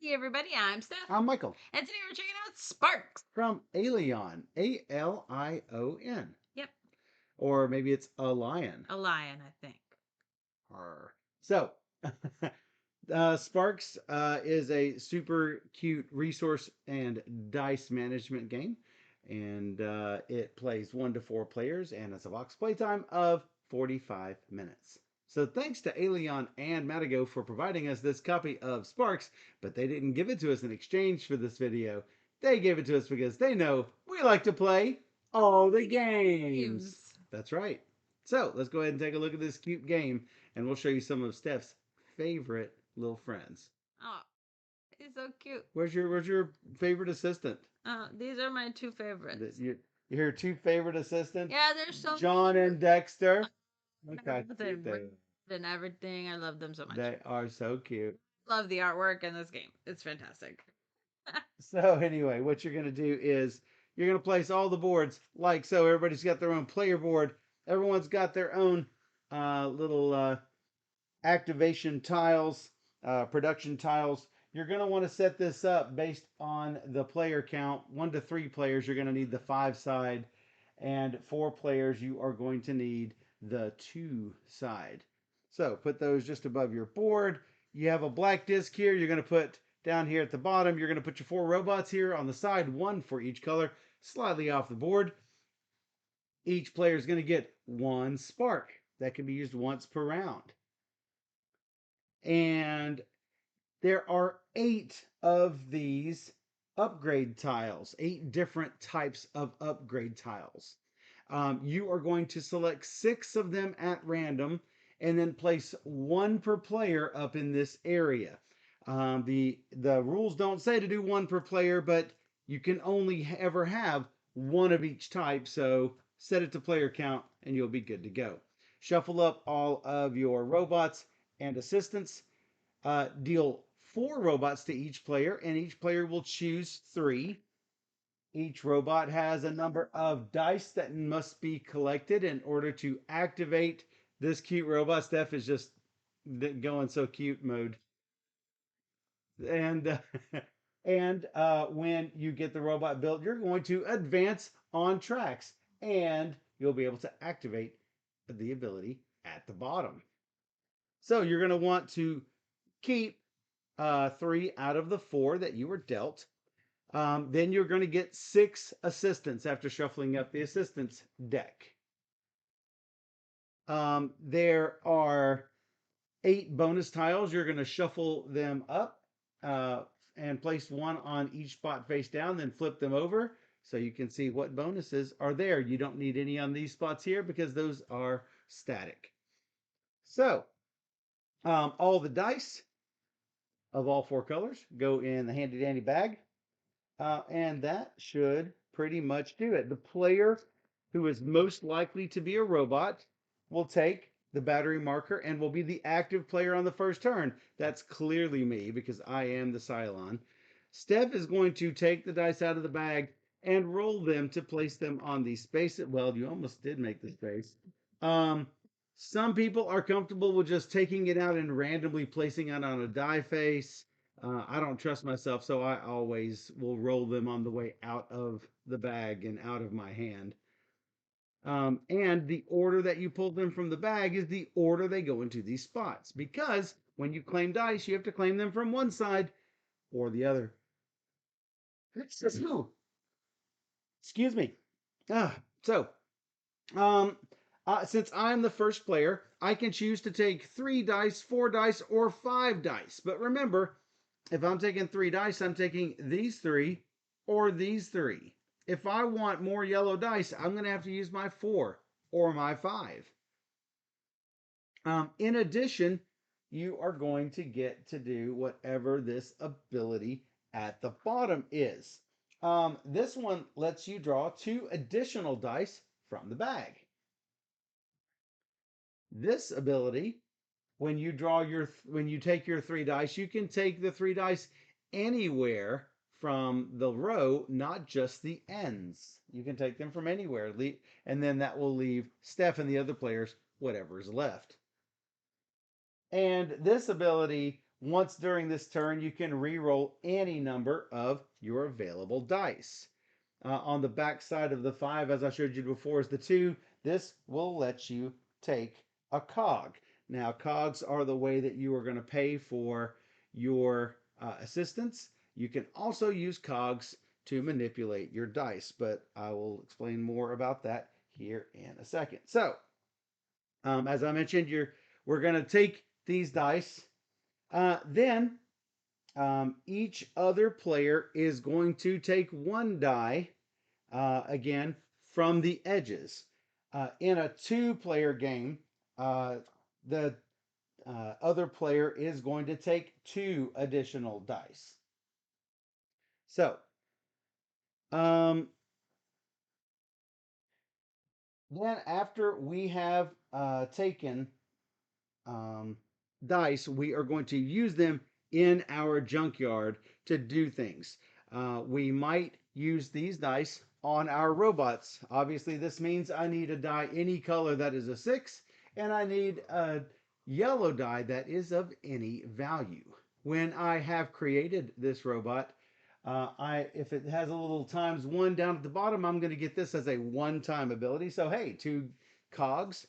Hey everybody, I'm Steph, I'm Michael and today we're checking out Sparks. from Alion, Alion. Yep, Or maybe it's a lion. a lion, I think. Arr. So, Sparks is a super cute resource and dice management game. And it plays 1 to 4 players, and it's a box playtime of 45 minutes. So, thanks to Alion and Matago for providing us this copy of Sparks, but they didn't give it to us in exchange for this video. They gave it to us because they know we like to play all the games. Games. That's right. So, let's go ahead and take a look at this cute game, and we'll show you some of Steph's favorite little friends. Oh, he's so cute. Where's your favorite assistant? These are my two favorites. Your two favorite assistants, Yeah, they're so John and Dexter. Look how cute they're they and everything. I love them so much. they are. So cute. Love the artwork in this game. It's fantastic. So anyway, what you're gonna do is you're gonna place all the boards like so. Everybody's got their own player board. Everyone's got their own little activation tiles, production tiles. You're going to want to set this up based on the player count. 1 to 3 players, you're going to need the 5 side, and 4 players, you are going to need the 2 side. So put those just above your board. You have a black disc here. You're going to put down here at the bottom. You're going to put your 4 robots here on the side, 1 for each color, slightly off the board. Each player is going to get 1 spark that can be used once per round. And there are 8 of these upgrade tiles, 8 different types of upgrade tiles. You are going to select 6 of them at random and then place 1 per player up in this area. The rules don't say to do 1 per player, but you can only ever have 1 of each type. So set it to player count and you'll be good to go. Shuffle up all of your robots and assistants. Deal 4 robots to each player, and each player will choose 3. Each robot has a number of dice that must be collected in order to activate this cute robot. Steph is just going so cute mode. And when you get the robot built, you're going to advance on tracks, and you'll be able to activate the ability at the bottom. So you're going to want to keep 3 out of the 4 that you were dealt. Then you're going to get 6 assistants after shuffling up the assistants deck. There are 8 bonus tiles. You're going to shuffle them up and place 1 on each spot face down, then flip them over so you can see what bonuses are there. You don't need any on these spots here because those are static. So all the dice of all 4 colors go in the handy dandy bag. And that should pretty much do it. The player who is most likely to be a robot will take the battery marker and will be the active player on the first turn. That's clearly me because I am the Cylon. Steph is going to take the dice out of the bag and roll them to place them on the space. Well, you almost did make the space. Um, some people are comfortable with just taking it out and randomly placing it on a die face. I don't trust myself, so I always will roll them on the way out of the bag and out of my hand. And the order that you pull them from the bag is the order they go into these spots. Because when you claim dice, you have to claim them from one side or the other. Excuse me. Ah, so, um, since I'm the first player, I can choose to take 3 dice, 4 dice, or 5 dice. But remember, if I'm taking 3 dice, I'm taking these 3 or these 3. If I want more yellow dice, I'm going to have to use my 4 or my 5. In addition, you are going to get to do whatever this ability at the bottom is. This one lets you draw 2 additional dice from the bag. This ability, when you take your 3 dice, you can take the 3 dice anywhere from the row, not just the ends. You can take them from anywhere, and then that will leave Steph and the other players whatever is left. And this ability Once during this turn, you can re-roll any number of your available dice. On the back side of the 5, as I showed you before, is the 2. This will let you take a cog. Now, cogs are the way that you are going to pay for your assistance. You can also use cogs to manipulate your dice, but I will explain more about that here in a second. So, as I mentioned, we're going to take these dice. Then each other player is going to take one die again from the edges. In a two-player game, the other player is going to take two additional dice. So, um, then after we have taken um, dice, we are going to use them in our junkyard to do things. We might use these dice on our robots. Obviously, this means I need a die any color that is a 6, and I need a yellow die that is of any value. When I have created this robot, if it has a little ×1 down at the bottom, I'm going to get this as a one-time ability. So hey, 2 cogs.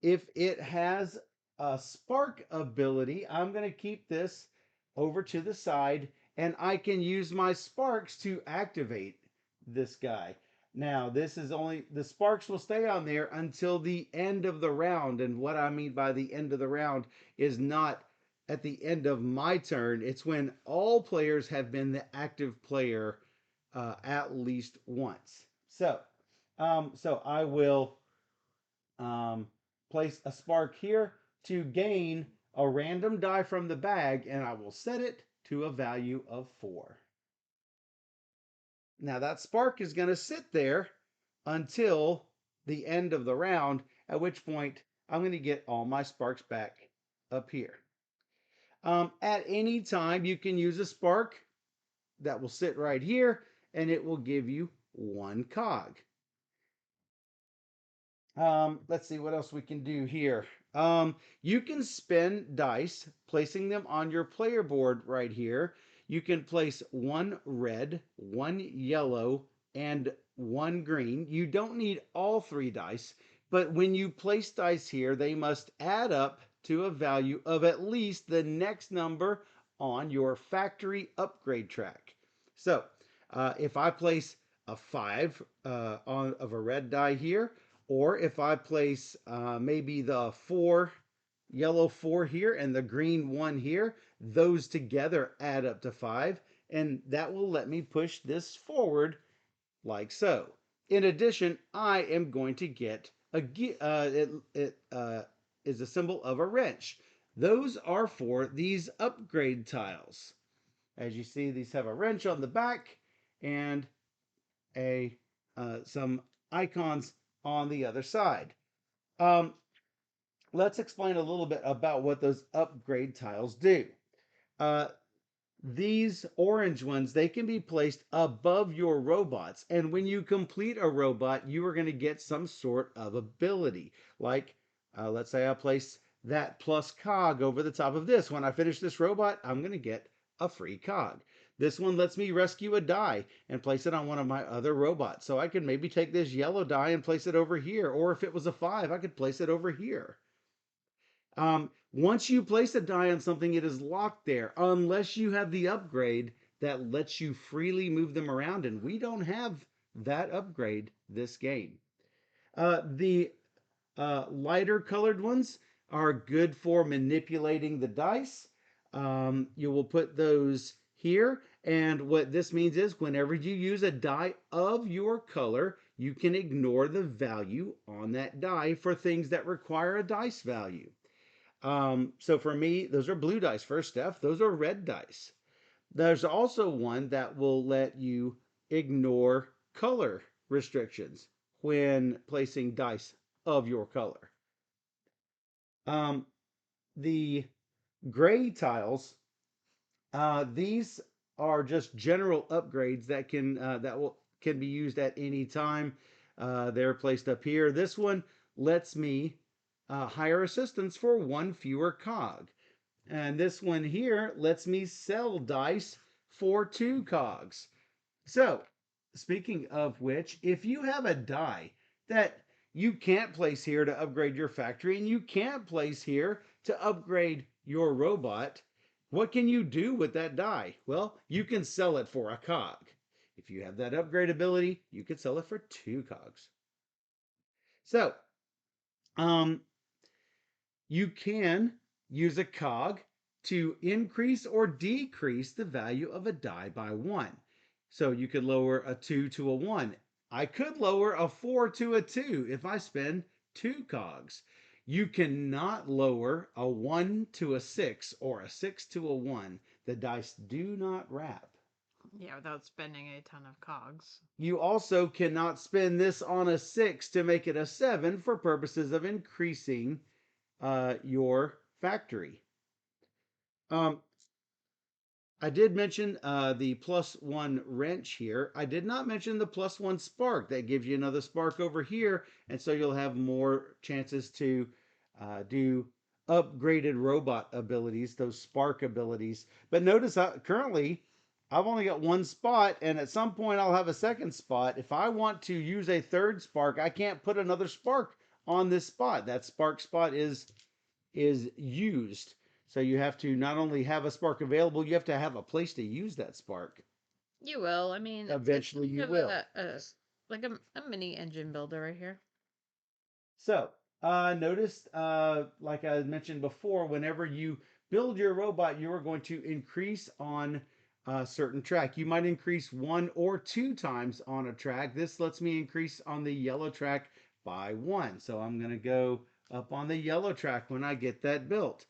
If it has a spark ability, I'm going to keep this over to the side, and I can use my sparks to activate this guy. Now, this is only, the sparks will stay on there until the end of the round. And what I mean by the end of the round is not at the end of my turn. It's when all players have been the active player at least once. So I will um, place a spark here to gain a random die from the bag, and I will set it to a value of 4. Now that spark is going to sit there until the end of the round, at which point I'm going to get all my sparks back up here. At any time, you can use a spark that will sit right here, and it will give you 1 cog. Let's see what else we can do here. You can spin dice, placing them on your player board right here. You can place 1 red, 1 yellow, and 1 green. You don't need all 3 dice, but when you place dice here, they must add up to a value of at least the next number on your factory upgrade track. So, if I place a 5 of a red die here, or if I place maybe the 4, yellow 4 here and the green 1 here, those together add up to 5, and that will let me push this forward like so. In addition, I am going to get it is a symbol of a wrench. Those are for these upgrade tiles. As you see, these have a wrench on the back and a some icons on the other side. Um, let's explain a little bit about what those upgrade tiles do. Uh, these orange ones, they can be placed above your robots. And when you complete a robot, you are going to get some sort of ability. Like, let's say I place that plus cog over the top of this. When I finish this robot, I'm going to get a free cog. This one lets me rescue a die and place it on one of my other robots. So I could maybe take this yellow die and place it over here. Or if it was a 5, I could place it over here. Once you place a die on something, it is locked there unless you have the upgrade that lets you freely move them around, and we don't have that upgrade this game. The lighter colored ones are good for manipulating the dice. You will put those here, and what this means is whenever you use a die of your color, you can ignore the value on that die for things that require a dice value. So for me, those are blue dice. First, Steph, those are red dice. There's also one that will let you ignore color restrictions when placing dice of your color. The gray tiles, these are just general upgrades that can be used at any time. They're placed up here. This one lets me hire assistants for 1 fewer cog. And this one here lets me sell dice for 2 cogs. So, speaking of which, if you have a die that you can't place here to upgrade your factory and you can't place here to upgrade your robot, what can you do with that die? Well, you can sell it for a cog. If you have that upgrade ability, you could sell it for 2 cogs. So, um, you can use a cog to increase or decrease the value of a die by 1. So you could lower a 2 to a 1. I could lower a 4 to a 2 if I spend 2 cogs. You cannot lower a 1 to a 6 or a 6 to a 1. The dice do not wrap. Yeah, without spending a ton of cogs. You also cannot spend this on a 6 to make it a 7 for purposes of increasing your factory. Um, I did mention the +1 wrench here. I did not mention the +1 spark. That gives you another spark over here, and so you'll have more chances to do upgraded robot abilities, those spark abilities. But notice currently I've only got 1 spot, and at some point I'll have a second spot. If I want to use a third spark, I can't put another spark on this spot. That spark spot is used. So you have to not only have a spark available, you have to have a place to use that spark. You will. I mean, it's Eventually kind you of will. like a mini engine builder right here. So notice, like I mentioned before, whenever you build your robot, you are going to increase on a certain track. You might increase 1 or 2 times on a track. This lets me increase on the yellow track by 1. So I'm going to go up on the yellow track when I get that built.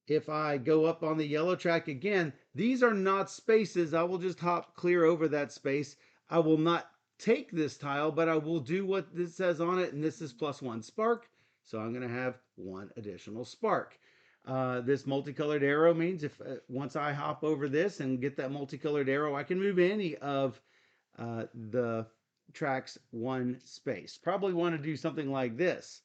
If I go up on the yellow track again, these are not spaces. I will just hop clear over that space. I will not take this tile, but I will do what this says on it, and this is +1 spark. So I'm going to have 1 additional spark. This multicolored arrow means if once I hop over this and get that multicolored arrow, I can move any of the tracks 1 space. Probably want to do something like this.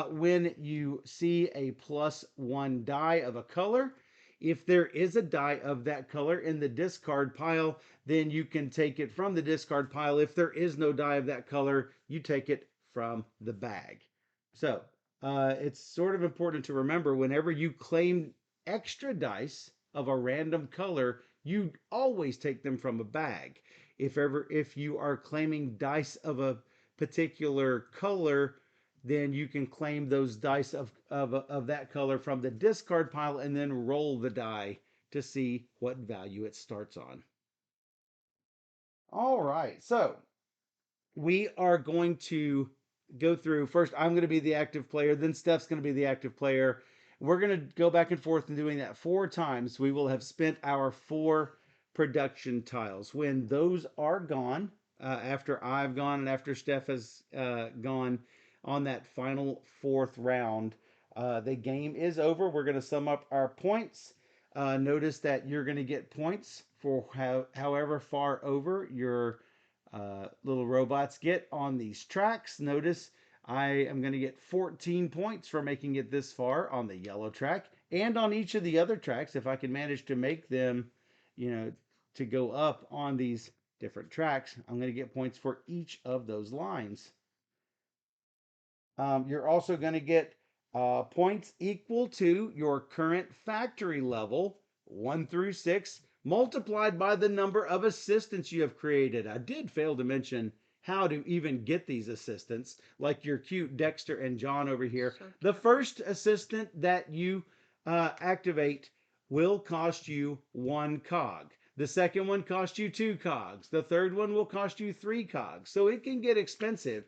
When you see a +1 die of a color, if there is a die of that color in the discard pile, then you can take it from the discard pile. If there is no die of that color, you take it from the bag. So it's sort of important to remember whenever you claim extra dice of a random color, you always take them from a bag. If you are claiming dice of a particular color, then you can claim those dice of that color from the discard pile and then roll the die to see what value it starts on. All right, so we are going to go through. First, I'm going to be the active player, then Steph's going to be the active player. We're going to go back and forth and doing that 4 times. We will have spent our 4 production tiles. When those are gone, after I've gone and after Steph has gone on that final 4th round, the game is over. We're going to sum up our points. Notice that you're going to get points for however far over your little robots get on these tracks. Notice I am going to get 14 points for making it this far on the yellow track and on each of the other tracks. If I can manage to make them, to go up on these different tracks, I'm going to get points for each of those lines. You're also going to get points equal to your current factory level, 1 through 6, multiplied by the number of assistants you have created. I did fail to mention how to even get these assistants, like your cute Dexter and John over here. So The cute. first assistant that you activate will cost you 1 cog. The second one costs you 2 cogs. The third one will cost you 3 cogs. So it can get expensive.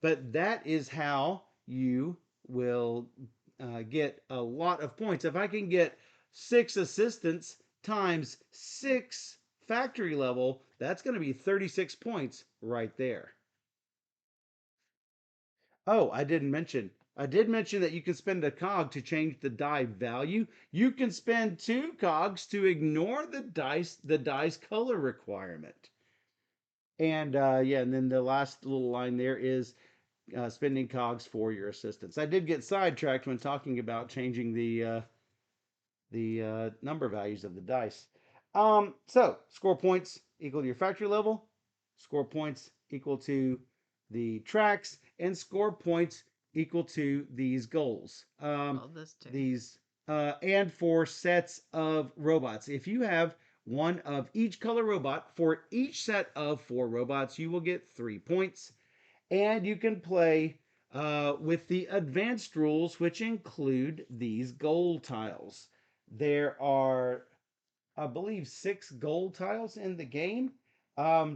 But that is how you will get a lot of points. If I can get 6 assistants times 6 factory level, that's going to be 36 points right there. Oh, I didn't mention. I did mention that you can spend a cog to change the die value. You can spend 2 cogs to ignore the die's color requirement. And yeah, and then the last little line there is spending cogs for your assistants. I did get sidetracked when talking about changing the number values of the dice. So score points equal to your factory level, score points equal to the tracks, and score points equal to these goals. Well, this too. These and for sets of robots. If you have one of each color robot for each set of 4 robots, you will get 3 points. And you can play with the advanced rules, which include these goal tiles. There are, I believe, 6 goal tiles in the game.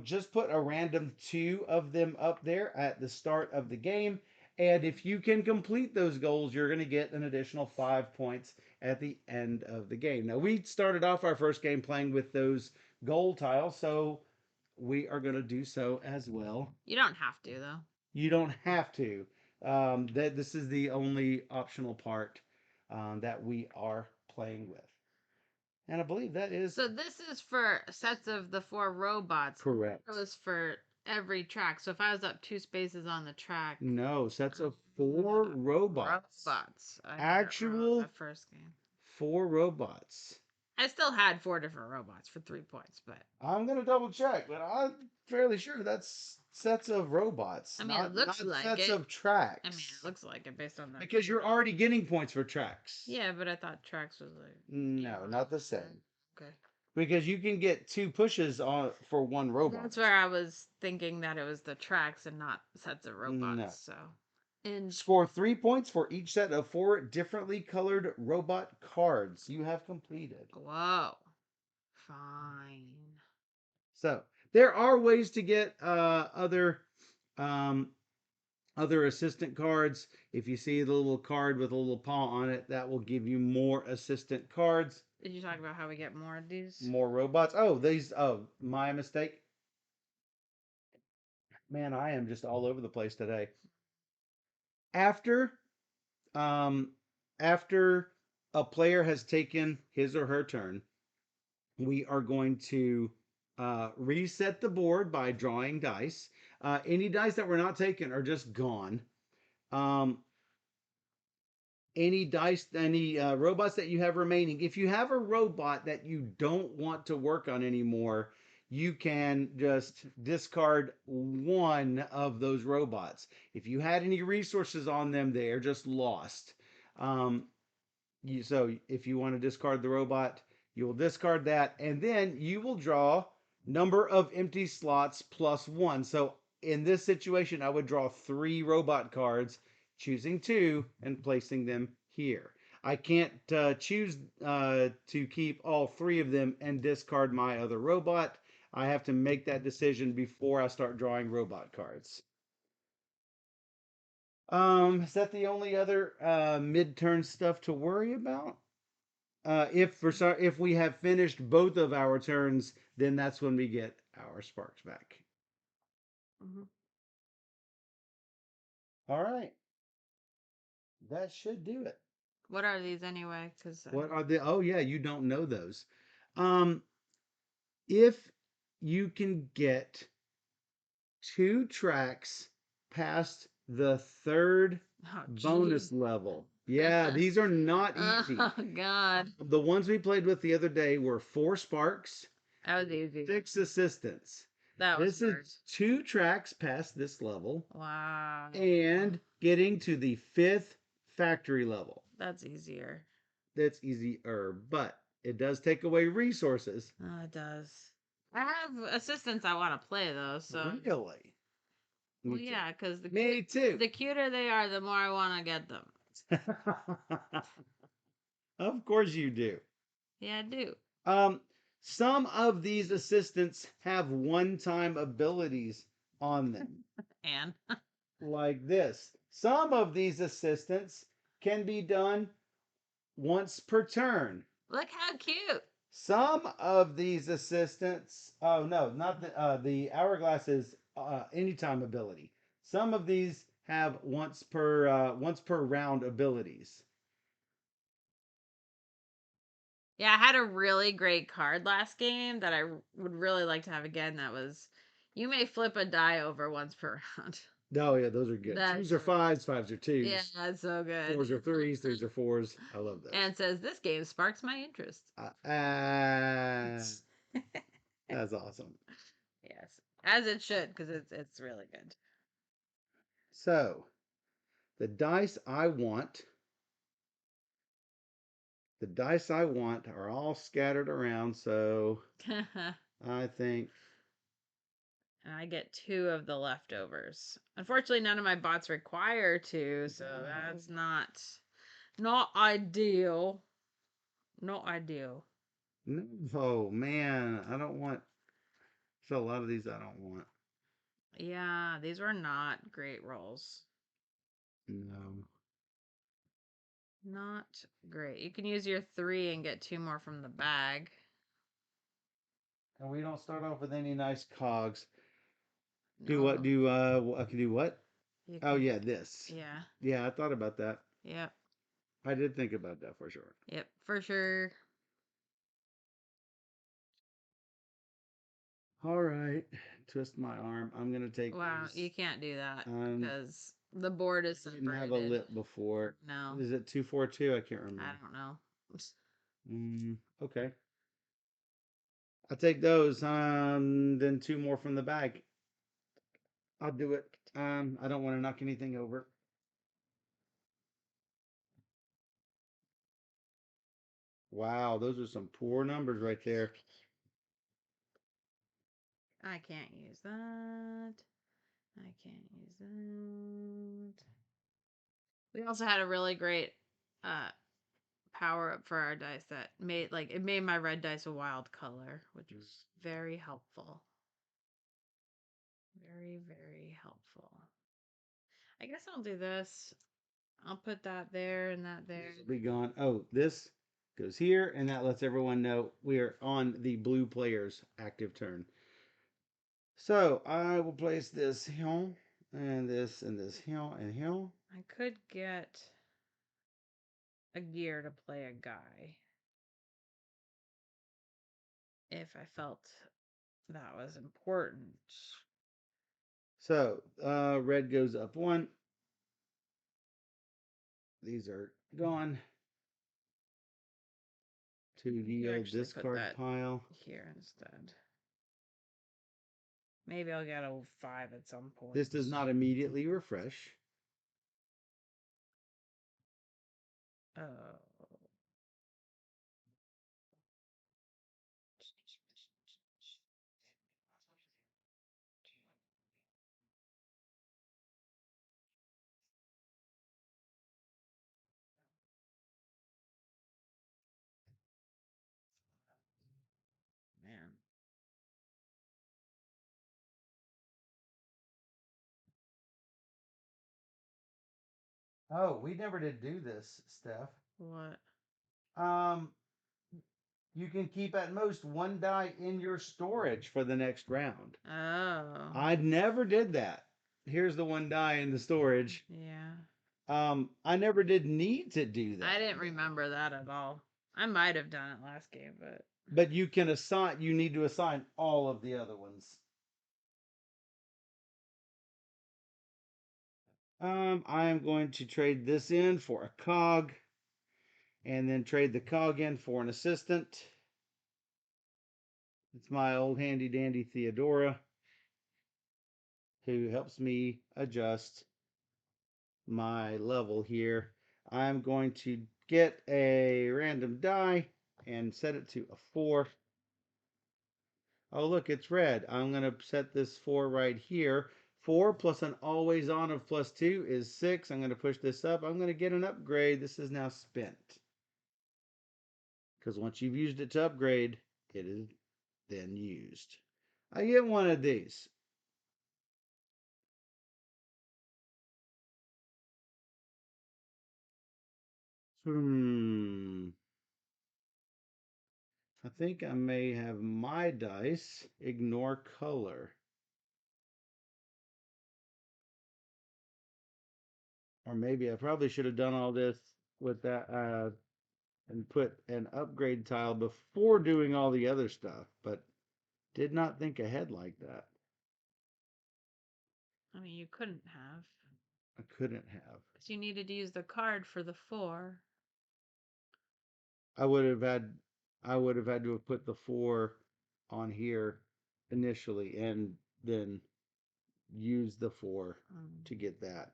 Just put a random 2 of them up there at the start of the game. And if you can complete those goals, you're going to get an additional 5 points at the end of the game. Now, we started off our first game playing with those goal tiles, so we are going to do so as well. You don't have to, though. You don't have to. That this is the only optional part that we are playing with, and I believe that is So this is for sets of the 4 robots. correct. It was for every track. So if I was up 2 spaces on the track, No, sets of 4 robots. robots. I had it wrong Actual the first game. 4 robots. I still had 4 different robots for 3 points, but I'm gonna double check, but I'm fairly sure that's sets of robots, I mean, it looks not like sets it. of tracks. I mean, it looks like it based on the. Because you're already getting points for tracks. Yeah, but I thought tracks was like. No, not the same. Okay. Because you can get 2 pushes on for 1 robot. That's where I was thinking that it was the tracks and not sets of robots. No. So. And Score 3 points for each set of 4 differently colored robot cards you have completed. whoa, fine. So there are ways to get other assistant cards. If you see the little card with a little paw on it, that will give you more assistant cards. Did you talk about how we get more of these? More robots. Oh, these. Oh, my mistake. Man, I am just all over the place today. After um, after a player has taken his or her turn, we are going to reset the board by drawing dice. Any dice that were not taken are just gone. Um, any robots that you have remaining, if you have a robot that you don't want to work on anymore, you can just discard one of those robots. If you had any resources on them, they are just lost. Um, so if you want to discard the robot, you will discard that, and then you will draw number of empty slots plus 1. So in this situation, I would draw 3 robot cards, choosing 2 and placing them here. I can't choose to keep all 3 of them and discard my other robot. I have to make that decision before I start drawing robot cards. Is that the only other mid-turn stuff to worry about? If we have finished both of our turns, then that's when we get our sparks back. Mm-hmm. All right, that should do it. What are these anyway? Because What are the? Oh yeah, you don't know those. Um, if you can get 2 tracks past the third bonus level. Yeah, these are not easy. Oh God. The ones we played with the other day were 4 sparks. That was easy. 6 assistants. That was This hard. is 2 tracks past this level. Wow. And getting to the 5th factory level. That's easier. That's easier, but it does take away resources. Oh, it does. I have assistants I want to play though, so. Really? Well, yeah, because Me too. the cuter they are, the more I want to get them. Of course you do. Yeah, I do. Some of these assistants have one-time abilities on them. And Like this. Some of these assistants can be done once per turn. look how cute. Some of these assistants, oh no, not the hourglass is anytime ability. Some of these have once per round abilities. Yeah, I had a really great card last game that I would really like to have again. That was, you may flip a die over once per round. Oh yeah, those are good. That's Twos are so fives, fives are yeah, twos, that's so good. fours are threes, threes are fours. I love those. And says this game sparks my interest. That's awesome. Yes, as it should, because it's really good. So the dice I want, the dice I want are all scattered around. So I think And I get two of the leftovers. Unfortunately, none of my bots require two, so that's not ideal. Not ideal. no. Oh man, I don't want. So a lot of these I don't want. Yeah, these were not great rolls. No. Not great. You can use your three and get two more from the bag. And we don't start off with any nice cogs. Do what? No, Do I can do what? you Oh can. yeah, this. Yeah. Yeah, I thought about that. Yep. I did think about that for sure. Yep. For sure. All right, twist my arm. I'm gonna take Wow, you these. can't do that Um, because the board is I didn't have a separated. lip before. No, Is it 242? I can't I remember. don't know. Okay, I'll take those. Then two more from the bag. I'll do it. I don't want to knock anything over. Wow, those are some poor numbers right there. I can't use that. I can't use that. We also had a really great uh power up for our dice that made it made my red dice a wild color, which was very helpful. Very, very helpful. I guess I'll do this. I'll put that there and that there. This will be gone. Oh, this goes here, and that lets everyone know we are on the blue player's active turn. So I will place this here, and this here, and here. I could get a gear to play a guy if I felt that was important. So red goes up one. These are gone to I the could old actually put discard that pile. here instead. Maybe I'll get a 5 at some point. This does not immediately refresh. Oh. Man. Oh, we never did do this, Steph. What? Um, you can keep at most one die in your storage for the next round. Oh. I never did that. Here's the one die in the storage. Yeah. I never did need to do I that. didn't remember that at all. I might have done it last game, but But you can assign. You need to assign all of the other ones. I am going to trade this in for a cog, and then trade the cog in for an assistant. It's my old handy dandy Theodora, who helps me adjust my level here. I'm going to get a random die and set it to a 4. Oh, look, it's red. I'm going to set this 4 right here. 4 plus an always on of +2 is 6. I'm going to push this up. I'm going to get an upgrade. This is now spent. Because once you've used it to upgrade, it is then used. I get one of these. Hmm. I think I may have my dice ignore color. Or maybe I probably should have done all this with that and put an upgrade tile before doing all the other stuff, but did not think ahead like that. I mean, you couldn't have. I couldn't have. Because you needed to use the card for the 4. I would have had I would have had to have put the 4 on here initially and then use the 4 to get that.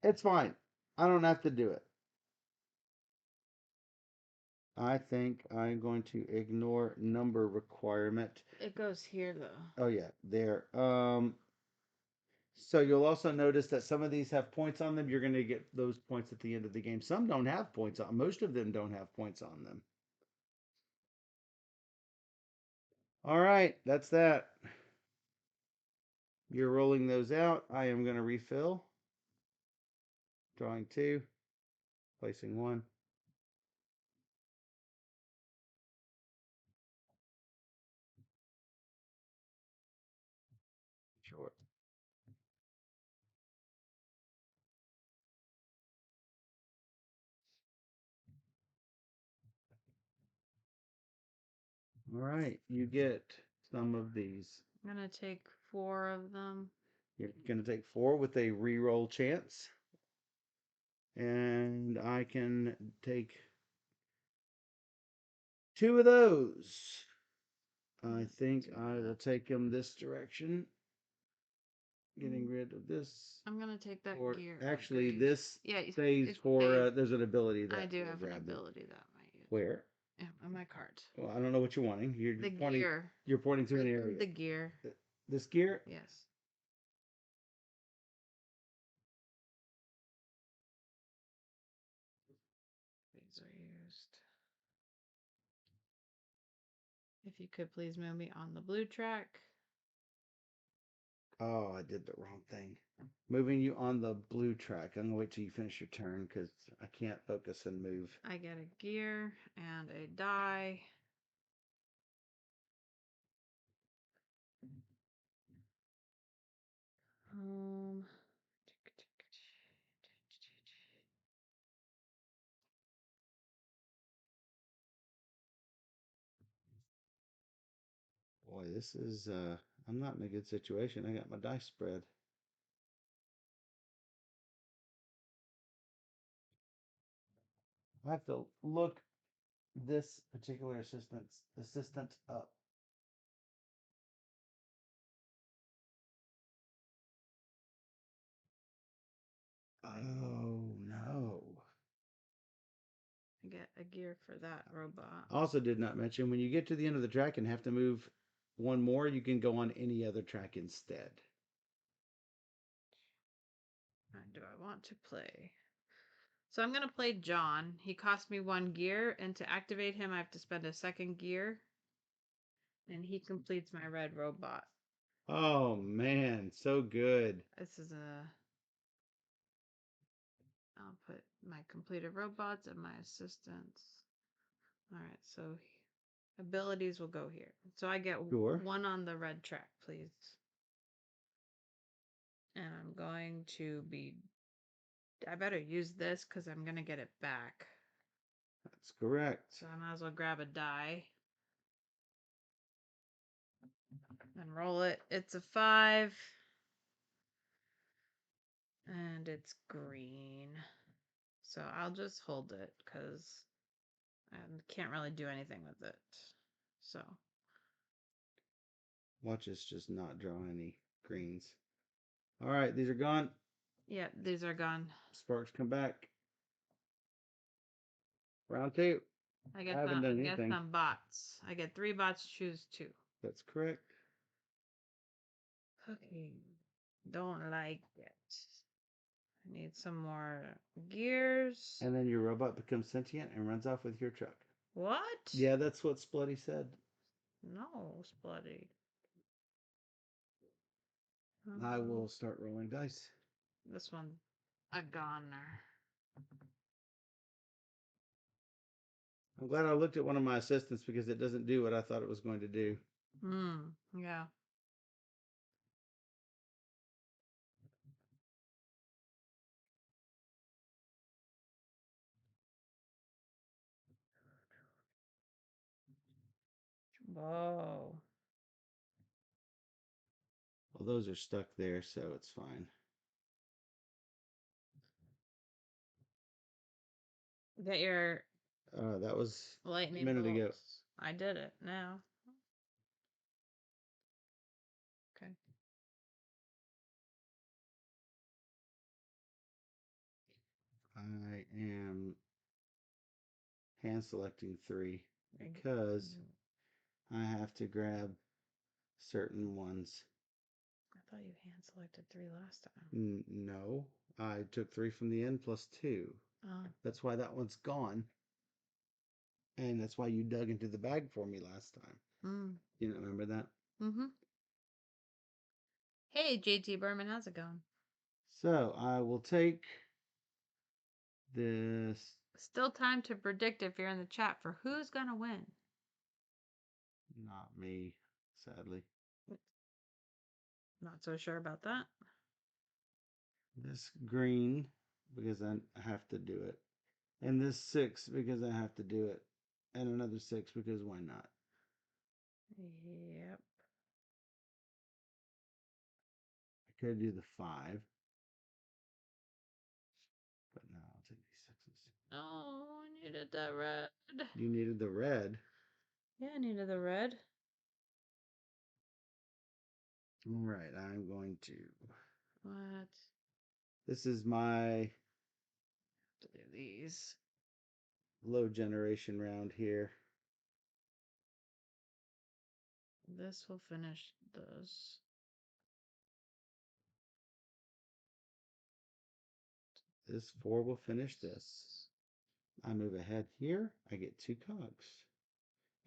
It's fine. I don't have to do it. I think I'm going to ignore number requirement. It goes here, though. Oh yeah, there. So you'll also notice that some of these have points on them. You're going to get those points at the end of the game. Some don't have points on. Most of them don't have points on them. All right, that's that. You're rolling those out. I am going to refill. Drawing 2, placing 1. Sure. All right, you get some of these. I'm going to take 4 of them. You're going to take 4 with a re-roll chance. And I can take 2 of those. I think I will take them this direction. Getting rid of this. I'm going to take that Or gear. actually, upgrade. this Yeah, stays it for. stays. There's an ability that I do will have an grab them. ability that I might use. Where? Yeah, on my card. Well, I don't know what you're wanting. You're The pointing. gear. You're pointing to an area. The gear. This gear. Yes. These are used. If you could please move me on the blue track. Oh, I did the wrong thing. Moving you on the blue track. I'm gonna wait till you finish your turn because I can't focus and move. I get a gear and a die. Um. Boy, this is I'm not in a good situation. I got my dice spread. I have to look this particular assistant up. Oh no. I get a gear for that robot. Also did not mention when you get to the end of the track and have to move one more, you can go on any other track instead. Do I want to play? So I'm going to play John. He cost me 1 gear, and to activate him, I have to spend a 2nd gear. And he completes my red robot. Oh man, so good. This is I'll put my completed robots and my assistants. All right, so abilities will go here. So I get Sure. 1 on the red track, please. And I'm going to be. I better use this because I'm going to get it back. That's correct. So I might as well grab a die. And roll it. It's a 5. And it's green. So I'll just hold it because I can't really do anything with it. So. Watch us just not draw any greens. All right, these are gone. Yeah, these are gone. Sparks come back. Round 2. I haven't done get anything. some bots. I get 3 bots, choose 2. That's correct. Okay. Don't like it. I need some more gears. And then your robot becomes sentient and runs off with your truck. What? Yeah, that's what Splutty said. No, Splutty. I will start rolling dice. This one, a goner. I'm glad I looked at one of my assistants because it doesn't do what I thought it was going to do. Yeah. Whoa. Well, those are stuck there, so it's fine. Get your That was a lightning minute ago. bolts. I did it now. Okay. I am hand selecting 3 because I have to grab certain ones. I thought you hand selected 3 last time. No, I took 3 from the end plus 2. Oh. That's why that one's gone. And that's why you dug into the bag for me last time. You don't remember that? Mm-hmm. Hey, JT Berman, how's it going? So I will take this. Still time to predict if you're in the chat for who's gonna win. Not me, sadly. Not so sure about that. This green because I have to do it. And this 6 because I have to do it. And another 6 because why not? Yep. I could do the 5. But no, I'll take these 6s. Oh, I needed that red. You needed the red. Yeah, I needed the red. All right, I'm going to. What? This is my To do these. low generation round here. This will finish this. This 4 will finish this. I move ahead here. I get 2 cogs.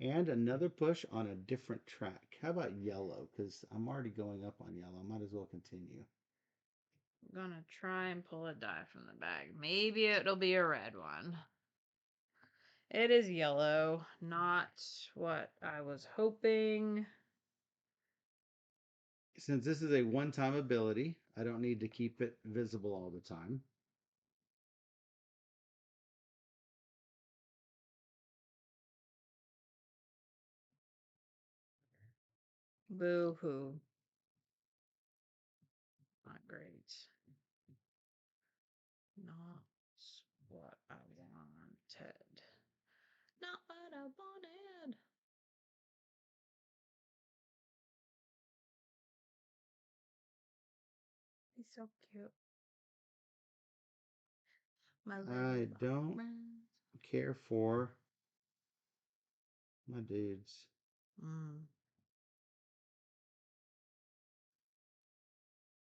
And another push on a different track. How about yellow? Because I'm already going up on yellow. Might as well continue. I'm gonna try and pull a die from the bag. Maybe it'll be a red one. It is yellow, not what I was hoping. Since this is a one-time ability, I don't need to keep it visible all the time. Boo hoo. Not great. Not what I wanted. Not what I wanted. He's so cute. My I don't care for my dudes.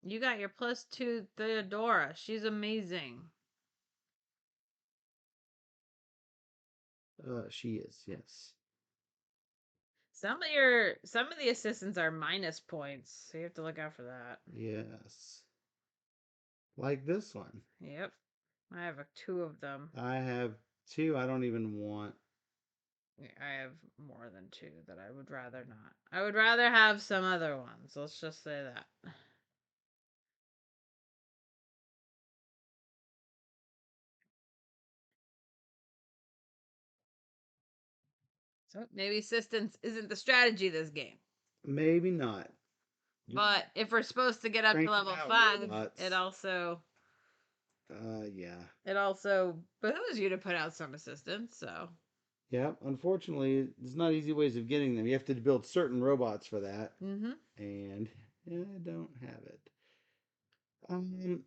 You got your +2 Theodora. She's amazing. She is, yes. Some of the assistants are minus points, so you have to look out for that. Yes. Like this one. Yep. I have 2 of them. I have 2 I don't even want. I have more than 2 that I would rather not. I would rather have some other ones. Let's just say that. So maybe assistance isn't the strategy this game. Maybe not. But if we're supposed to get up to level 5, robots. it also Yeah. it also behooves you to put out some assistance, so. Yeah, unfortunately, there's not easy ways of getting them. You have to build certain robots for that. Mm-hmm. And I don't have it. Um,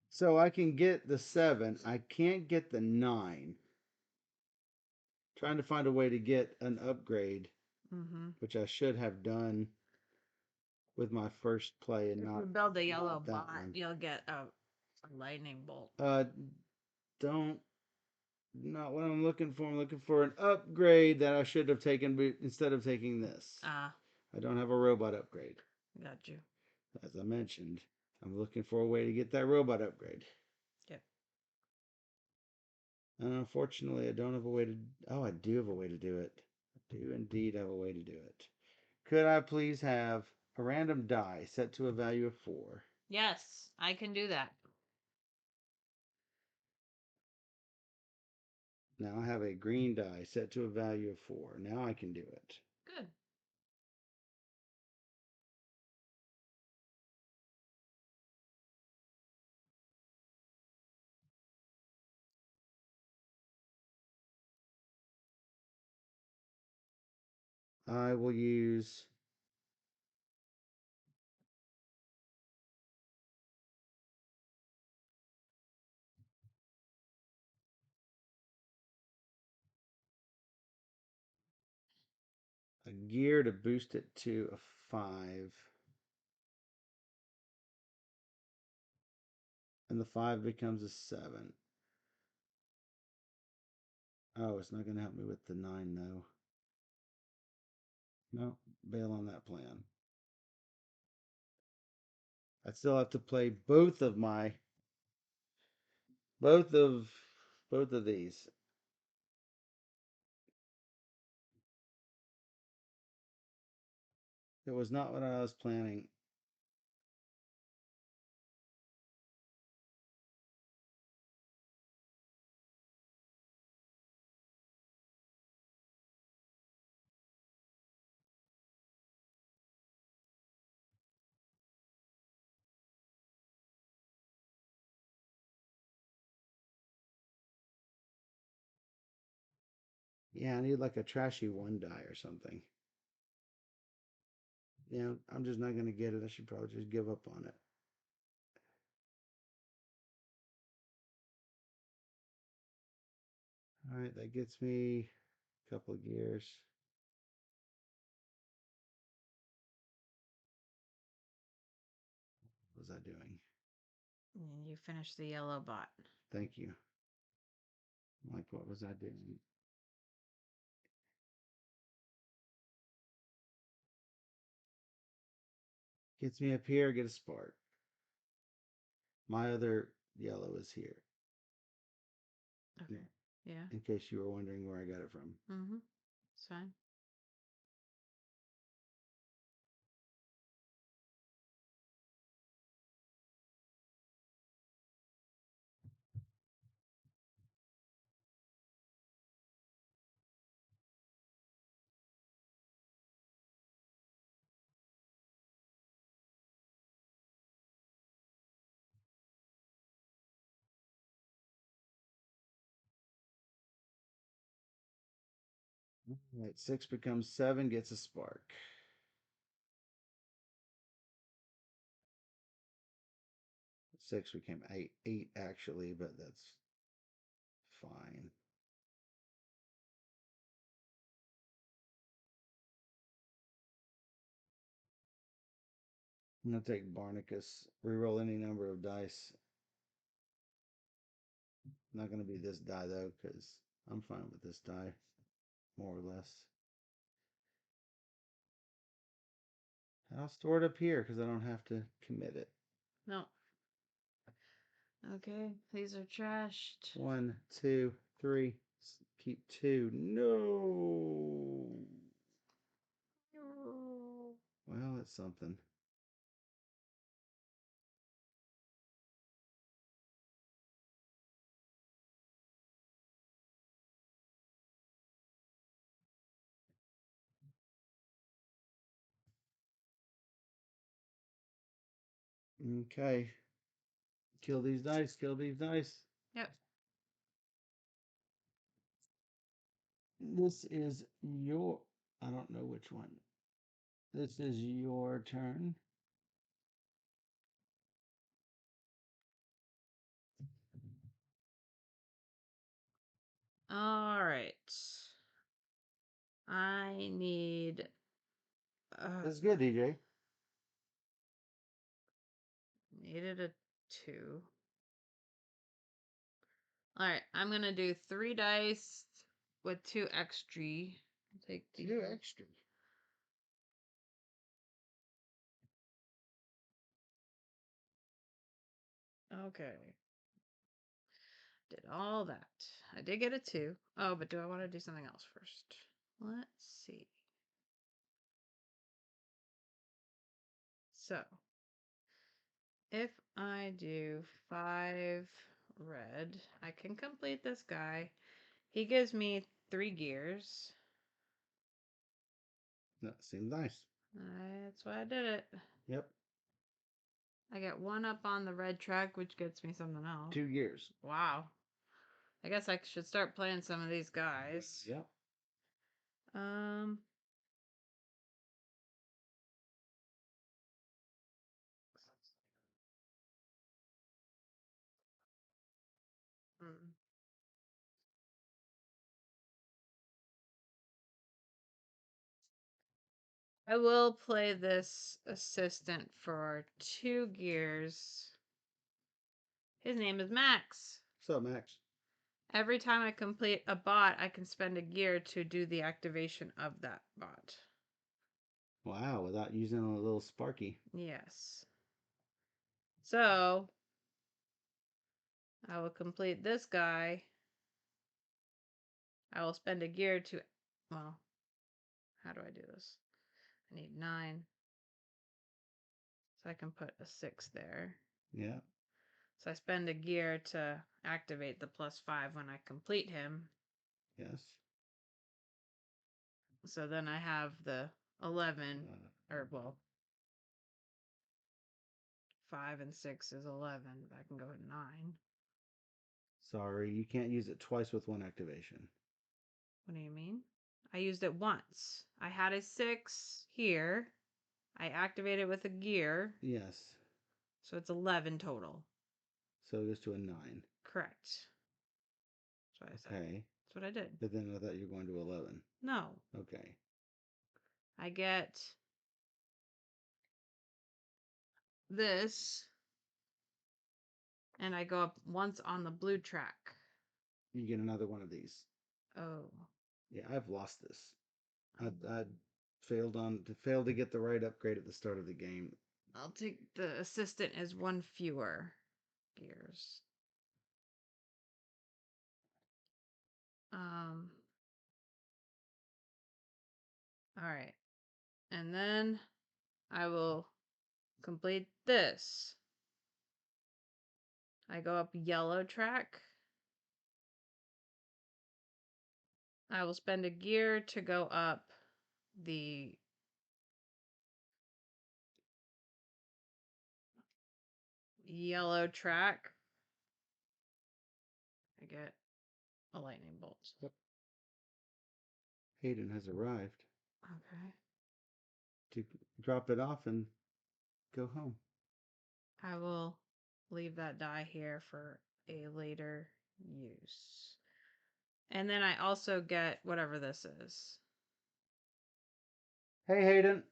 so I can get the 7. I can't get the 9. Trying to find a way to get an upgrade, which I should have done with my first play and If not you build a yellow not that bot, one. you'll get a lightning bolt. Don't not what I'm looking for. I'm looking for an upgrade that I should have taken instead of taking this. I don't have a robot upgrade. Got you. As I mentioned, I'm looking for a way to get that robot upgrade. Yep. And unfortunately, I don't have a way to. Oh, I do have a way to do it. I do indeed have a way to do it. Could I please have a random die set to a value of 4? Yes, I can do that. Now I have a green die set to a value of 4. Now I can do it. Good. I will use a gear to boost it to a 5. And the 5 becomes a 7. Oh, it's not going to help me with the 9, though. No, bail on that plan. I still have to play both of these. It was not what I was planning. Yeah, I need like a trashy 1 die or something. Yeah, I'm just not going to get it. I should probably just give up on it. All right, that gets me a couple of gears. What was I doing? And you finished the yellow bot. Thank you. Like, what was I doing? Gets me up here, get a spark. My other yellow is here. Okay. Yeah. In case you were wondering where I got it from. Mm-hmm. It's fine. All right, 6 becomes 7, gets a spark. 6 became 8, 8 actually, but that's fine. I'm going to take Barnacus, reroll any number of dice. Not going to be this die though, because I'm fine with this die, more or less. And I'll store it up here because I don't have to commit it. No. Okay, these are trashed. 1, 2, 3. Keep 2. No. Well, it's something. Okay. Kill these dice. Kill these dice. Yep. This is your. I don't know which one. This is your turn. All right. I need. That's good, DJ. Needed a 2. All right, I'm gonna do 3 dice with 2 extra. Take the 2 extra. Okay. Did all that. I did get a 2. Oh, but do I want to do something else first? Let's see. So, if I do 5 red, I can complete this guy He gives me 3 gears. That seems nice. That's why I did it. Yep. I get 1 up on the red track, which gets me something else. 2 gears. Wow. I guess I should start playing some of these guys. Yep. Um. hmm. I will play this assistant for 2 gears. His name is Max. So, Max. Every time I complete a bot, I can spend a gear to do the activation of that bot. Wow, without using a little Sparky. Yes. So, I will complete this guy. I will spend a gear to, well, how do I do this? I need 9. So I can put a 6 there. Yeah. So I spend a gear to activate the +5 when I complete him. Yes. So then I have the 11, or well, 5 and 6 is 11. But I can go to 9. Sorry, you can't use it twice with one activation. What do you mean? I used it once. I had a 6 here. I activated with a gear. Yes. So it's 11 total. So it goes to a 9. Correct. That's what I said. Okay. That's what I did. But then I thought you were going to 11. No. Okay. I get this. And I go up once on the blue track. You get another one of these. Oh. Yeah, I've lost this. I failed to get the right upgrade at the start of the game. I'll take the assistant as 1 fewer gears. All right. And then I will complete this. I go up yellow track. I will spend a gear to go up the yellow track. I get a lightning bolt. Yep. Hayden has arrived Okay. to drop it off and go home. I will leave that die here for a later use. And then I also get whatever this is. Hey, Hayden.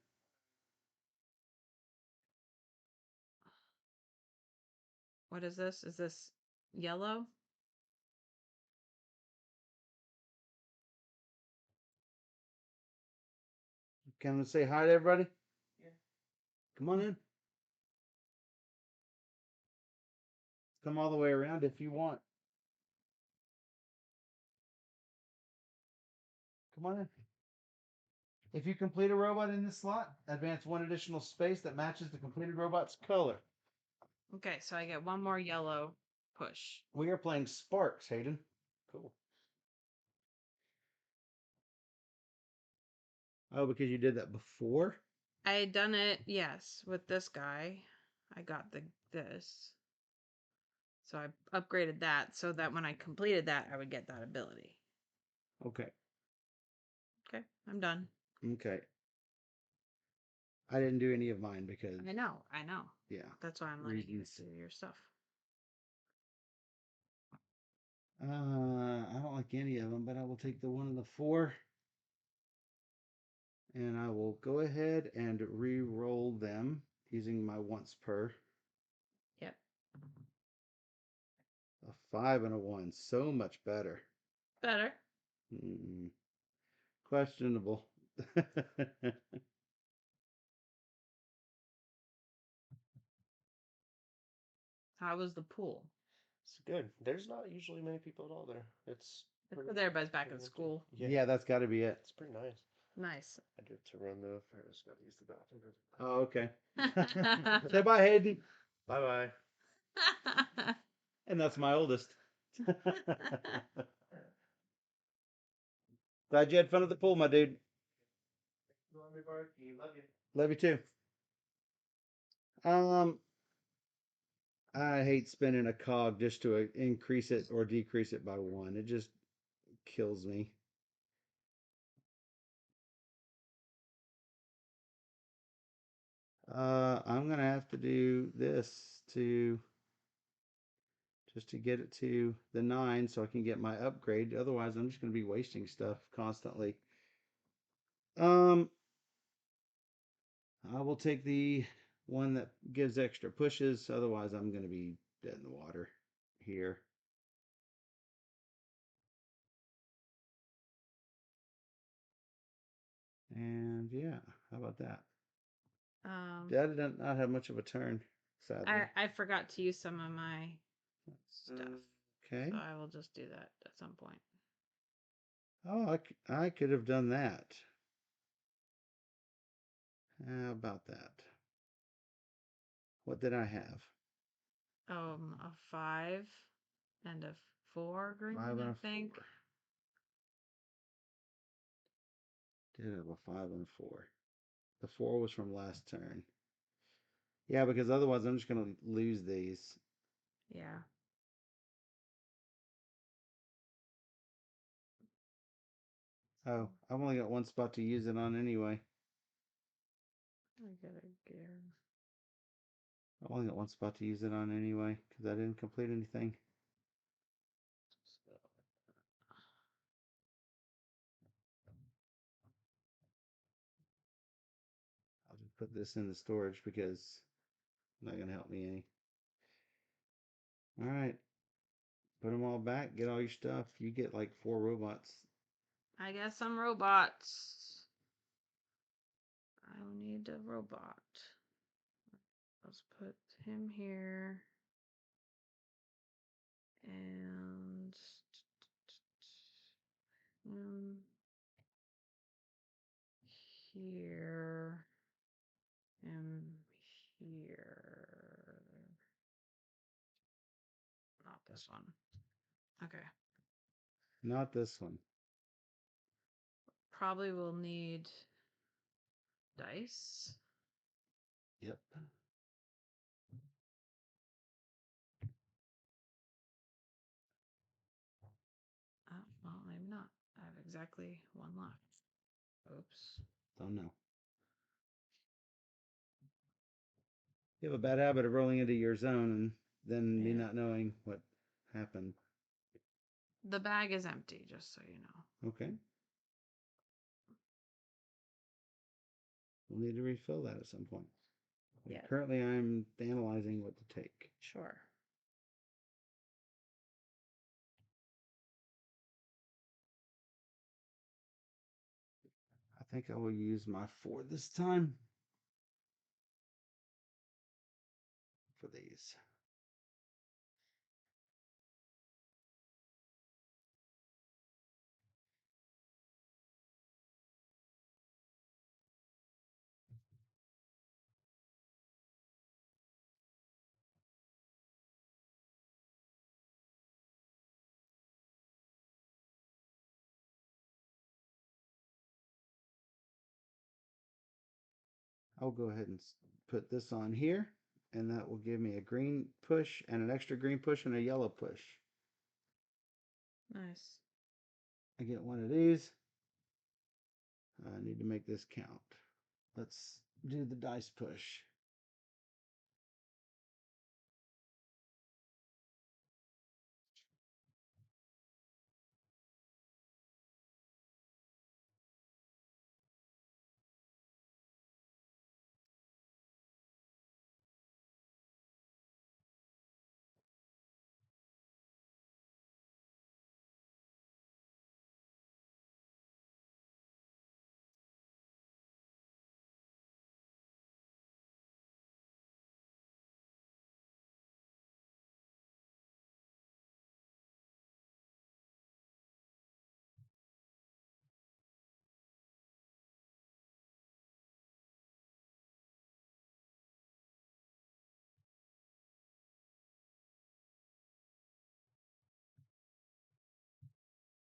What is this? Is this yellow? Can I say hi to everybody? Yeah. Come on in. Come all the way around if you want. Come on in. If you complete a robot in this slot, advance 1 additional space that matches the completed robot's color. Okay, so I get 1 more yellow push. We are playing Sparks, Hayden. Cool. Oh, because you did that before? I had done it, yes, with this guy. I got this. So I upgraded that so that when I completed that, I would get that ability. Okay. Okay, I'm done. Okay. I didn't do any of mine because I know. yeah. That's why I'm letting you Reasons. do your stuff. I don't like any of them, but I will take the 1 and the 4. And I will go ahead and re-roll them using my once per. Yep. A 5 and a 1. So much better. Better. Questionable. How was the pool? It's good. There's not usually many people at all there. It's It's because everybody's back in empty. school. Yeah, that's got to be it. It's pretty nice. Nice. I do have to run though. I just gotta use the bathroom. Oh, okay. Say bye, Hayden. Bye bye. And that's my oldest. Glad you had fun at the pool, my dude. Love you, Barky. Love you. Love you too. I hate spinning a cog just to increase it or decrease it by one. It just kills me. I'm gonna have to do this to just to get it to the 9 so I can get my upgrade. Otherwise, I'm just gonna be wasting stuff constantly. Um, I will take the one that gives extra pushes. Otherwise, I'm gonna be dead in the water here. And yeah, how about that? Dad did not have much of a turn, sadly. I forgot to use some of my stuff. Okay. So I will just do that at some point. Oh, I could have done that. How about that? What did I have? A 5 and a 4 green, 5 and I a think. 4. Did have a 5 and a 4. The 4 was from last turn. Yeah, because otherwise I'm just going to lose these. Yeah. Oh, I've only got one spot to use it on anyway. I gotta gear. I've only got one spot to use it on anyway because I didn't complete anything. I'll just put this in the storage because it's not going to help me any. All right. Put them all back. Get all your stuff. You get like 4 robots. I guess some robots. I need a robot. Let's put him here. And here. And here. Not this one. Okay. Not this one. Probably will need dice. Yep. Well, maybe not. I have exactly one left. Oops. Don't know. You have a bad habit of rolling into your zone and then me Yeah. not knowing what happened. The bag is empty, just so you know. Okay. We'll need to refill that at some point. Yeah. Currently, I'm analyzing what to take. Sure. I think I will use my 4 this time for these. I'll go ahead and put this on here, and that will give me a green push and an extra green push and a yellow push. Nice. I get one of these. I need to make this count. Let's do the dice push.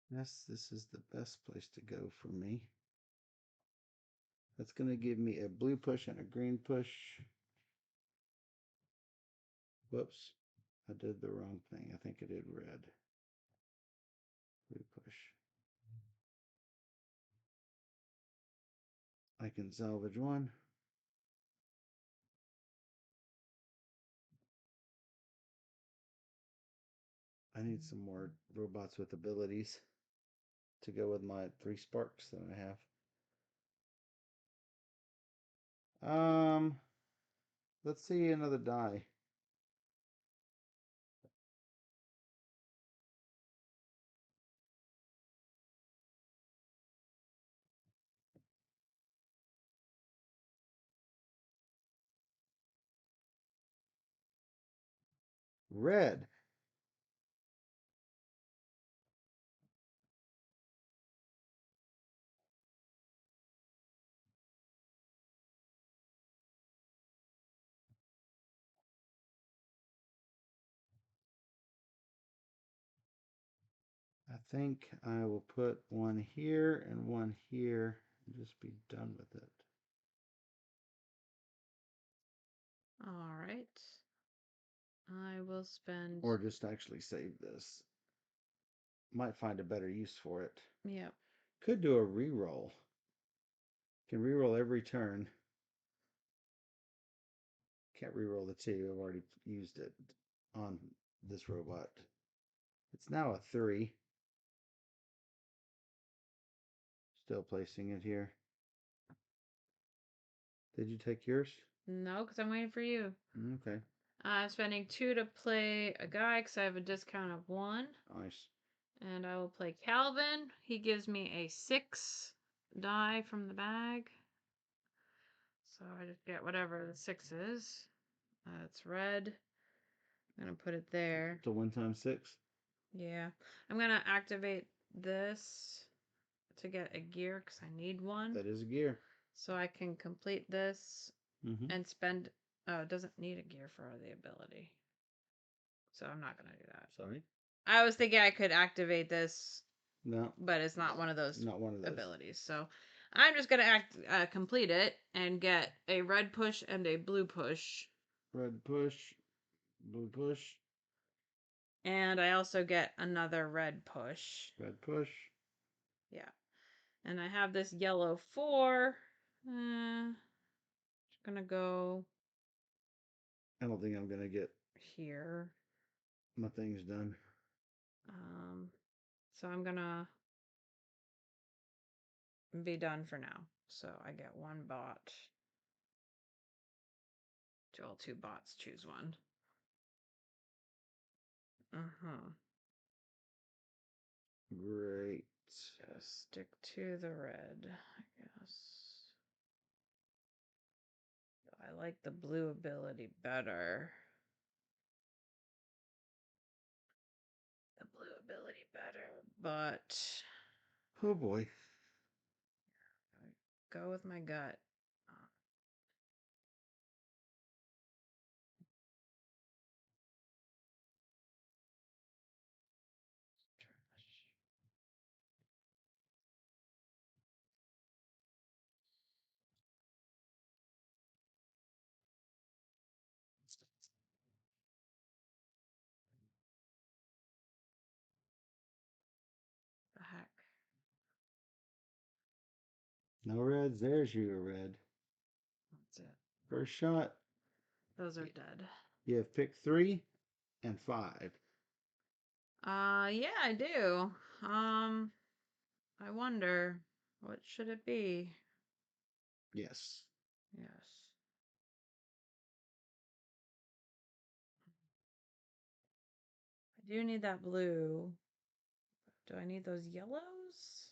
Yes, this is the best place to go for me. That's going to give me a blue push and a green push. Whoops. I did the wrong thing. I think I did red. Blue push. I can salvage one. I need some more robots with abilities to go with my 3 sparks that I have. Let's see another die. Red. I think I will put one here and one here and just be done with it. All right. I will spend. Or just actually save this. Might find a better use for it. Yep. Could do a reroll. Can reroll every turn. Can't reroll the 2. I've already used it on this robot. It's now a 3. Still placing it here. Did you take yours? No, because I'm waiting for you. Okay. I'm spending 2 to play a guy because I have a discount of 1. Nice. And I will play Calvin. He gives me a 6 die from the bag. So I just get whatever the 6 is. It's red. I'm going to put it there. So 1 times 6? Yeah. I'm going to activate this to get a gear because I need one. That is a gear. So I can complete this Mm-hmm. and spend. Oh, it doesn't need a gear for the ability. So I'm not going to do that. Sorry? I was thinking I could activate this. No. But it's not one of those Not one of those abilities. So I'm just going to complete it and get a red push and a blue push. Red push. Blue push. And I also get another red push. Red push. Yeah. And I have this yellow 4. Just going to go. I don't think I'm going to get Here. my things done. So I'm going to be done for now. So I get 1 bot. Well, 2 bots. Choose one. Great. Just stick to the red, I guess. I like the blue ability better. But Oh boy. I go with my gut. The heck. No reds. There's your red. That's it. First shot. Those are dead. You have picked 3 and 5. Yeah, I do. I wonder, what should it be? Yes. Yes. I do need that blue. Do I need those yellows?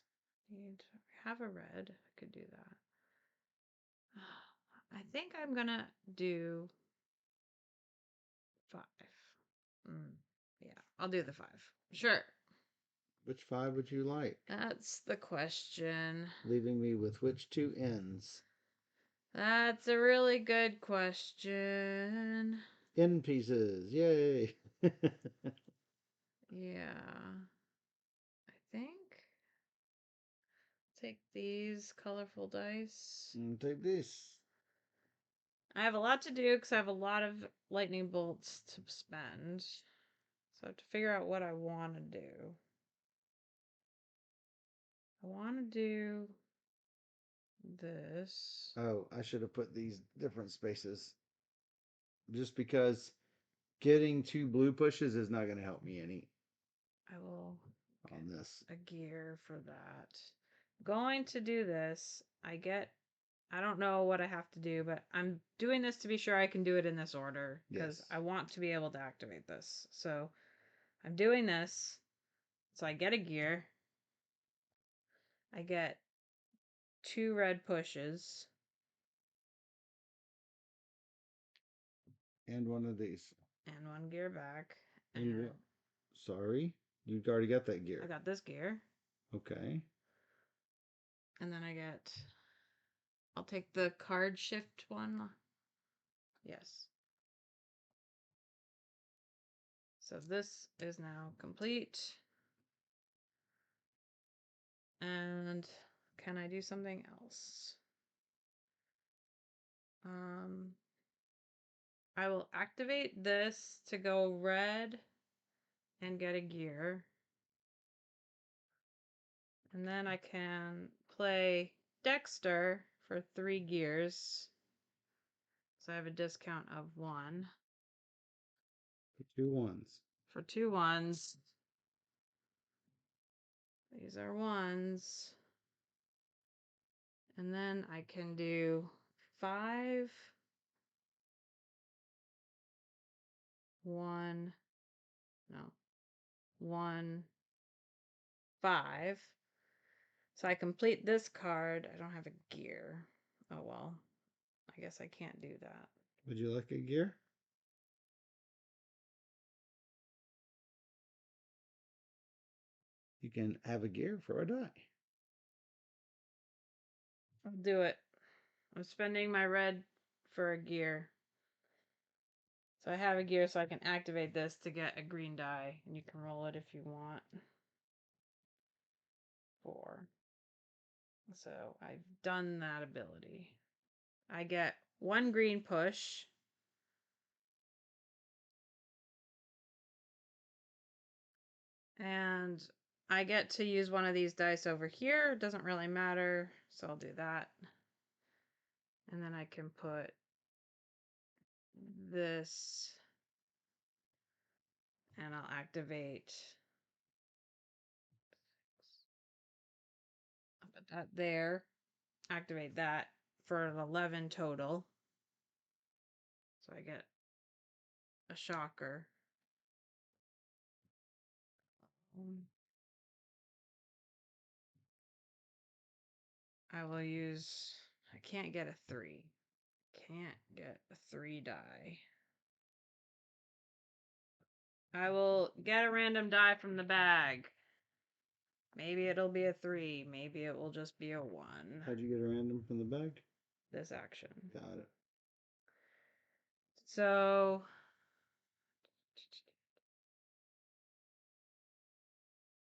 I have a red. I could do that. I think I'm gonna do 5. Yeah, I'll do the 5. Sure. Which 5 would you like? That's the question. Leaving me with which 2 ends? That's a really good question. End pieces. Yay. Yeah. I think take these colorful dice. Take this. I have a lot to do because I have a lot of lightning bolts to spend. So I have to figure out what I want to do. I want to do this. Oh, I should have put these different spaces. Just because getting 2 blue pushes is not going to help me any I will on this. a gear for that. Going to do this. I don't know what I have to do, but I'm doing this to be sure I can do it in this order because Yes. I want to be able to activate this. So I'm doing this. So I get a gear. I get 2 red pushes. And one of these. And 1 gear back. And sorry, you've already got that I gear. got this gear. Okay. And then I'll take the card shift one. Yes. So this is now complete. And can I do something else? I will activate this to go red and get a gear. And then I can play Dexter for 3 gears. So I have a discount of 1. For 2 ones. For 2 ones. These are 1s. And then I can do 5, 1, no, 1, 5. So I complete this card. I don't have a gear. Oh well. I guess I can't do that. Would you like a gear? You can have a gear for a die. I'll do it. I'm spending my red for a gear. So I have a gear so I can activate this to get a green die. And you can roll it if you want. 4. So I've done that ability. I get 1 green push. And I get to use one of these dice over here. It doesn't really matter. So I'll do that. And then I can put this. And I'll activate. I'll put that there. Activate that for an 11 total. So I get a shocker. I will use. I can't get a 3. Can't get a 3 die. I will get a random die from the bag. Maybe it'll be a 3. Maybe it will just be a 1. How'd you get a random from the bag? This action. Got it. So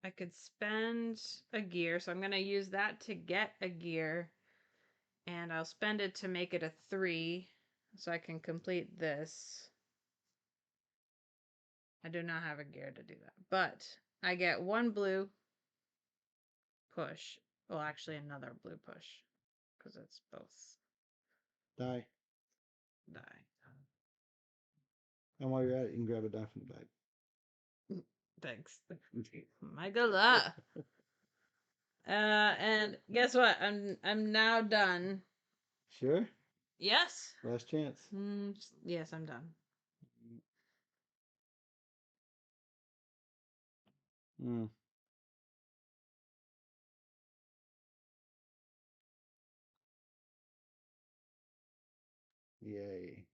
I could spend a gear. So I'm going to use that to get a gear. And I'll spend it to make it a 3. So I can complete this. I do not have a gear to do that. But I get 1 blue push. Well, actually another blue push. Because it's both Die. die. And while you're at it, you can grab a die from the bag. Thanks. My good luck. And guess what? I'm now done. Sure? Yes. Last chance. Yes, I'm done. Mm. Yay.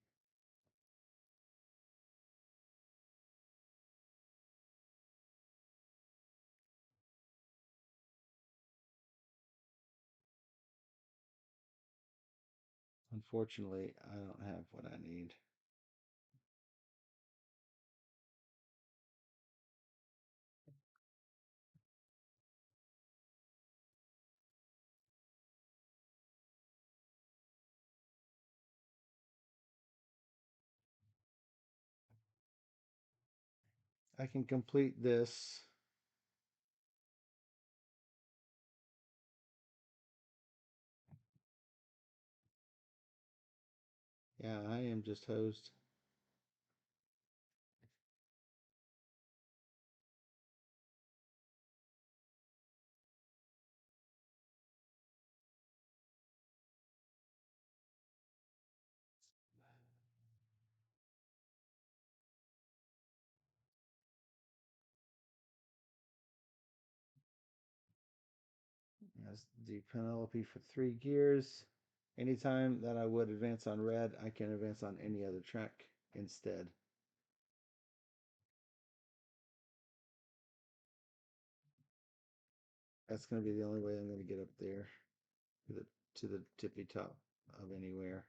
Unfortunately, I don't have what I need. I can complete this. Yeah, I am just hosed. Let's do Penelope for 3 gears. Anytime that I would advance on red, I can advance on any other track instead. That's going to be the only way I'm going to get up there to the tippy top of anywhere.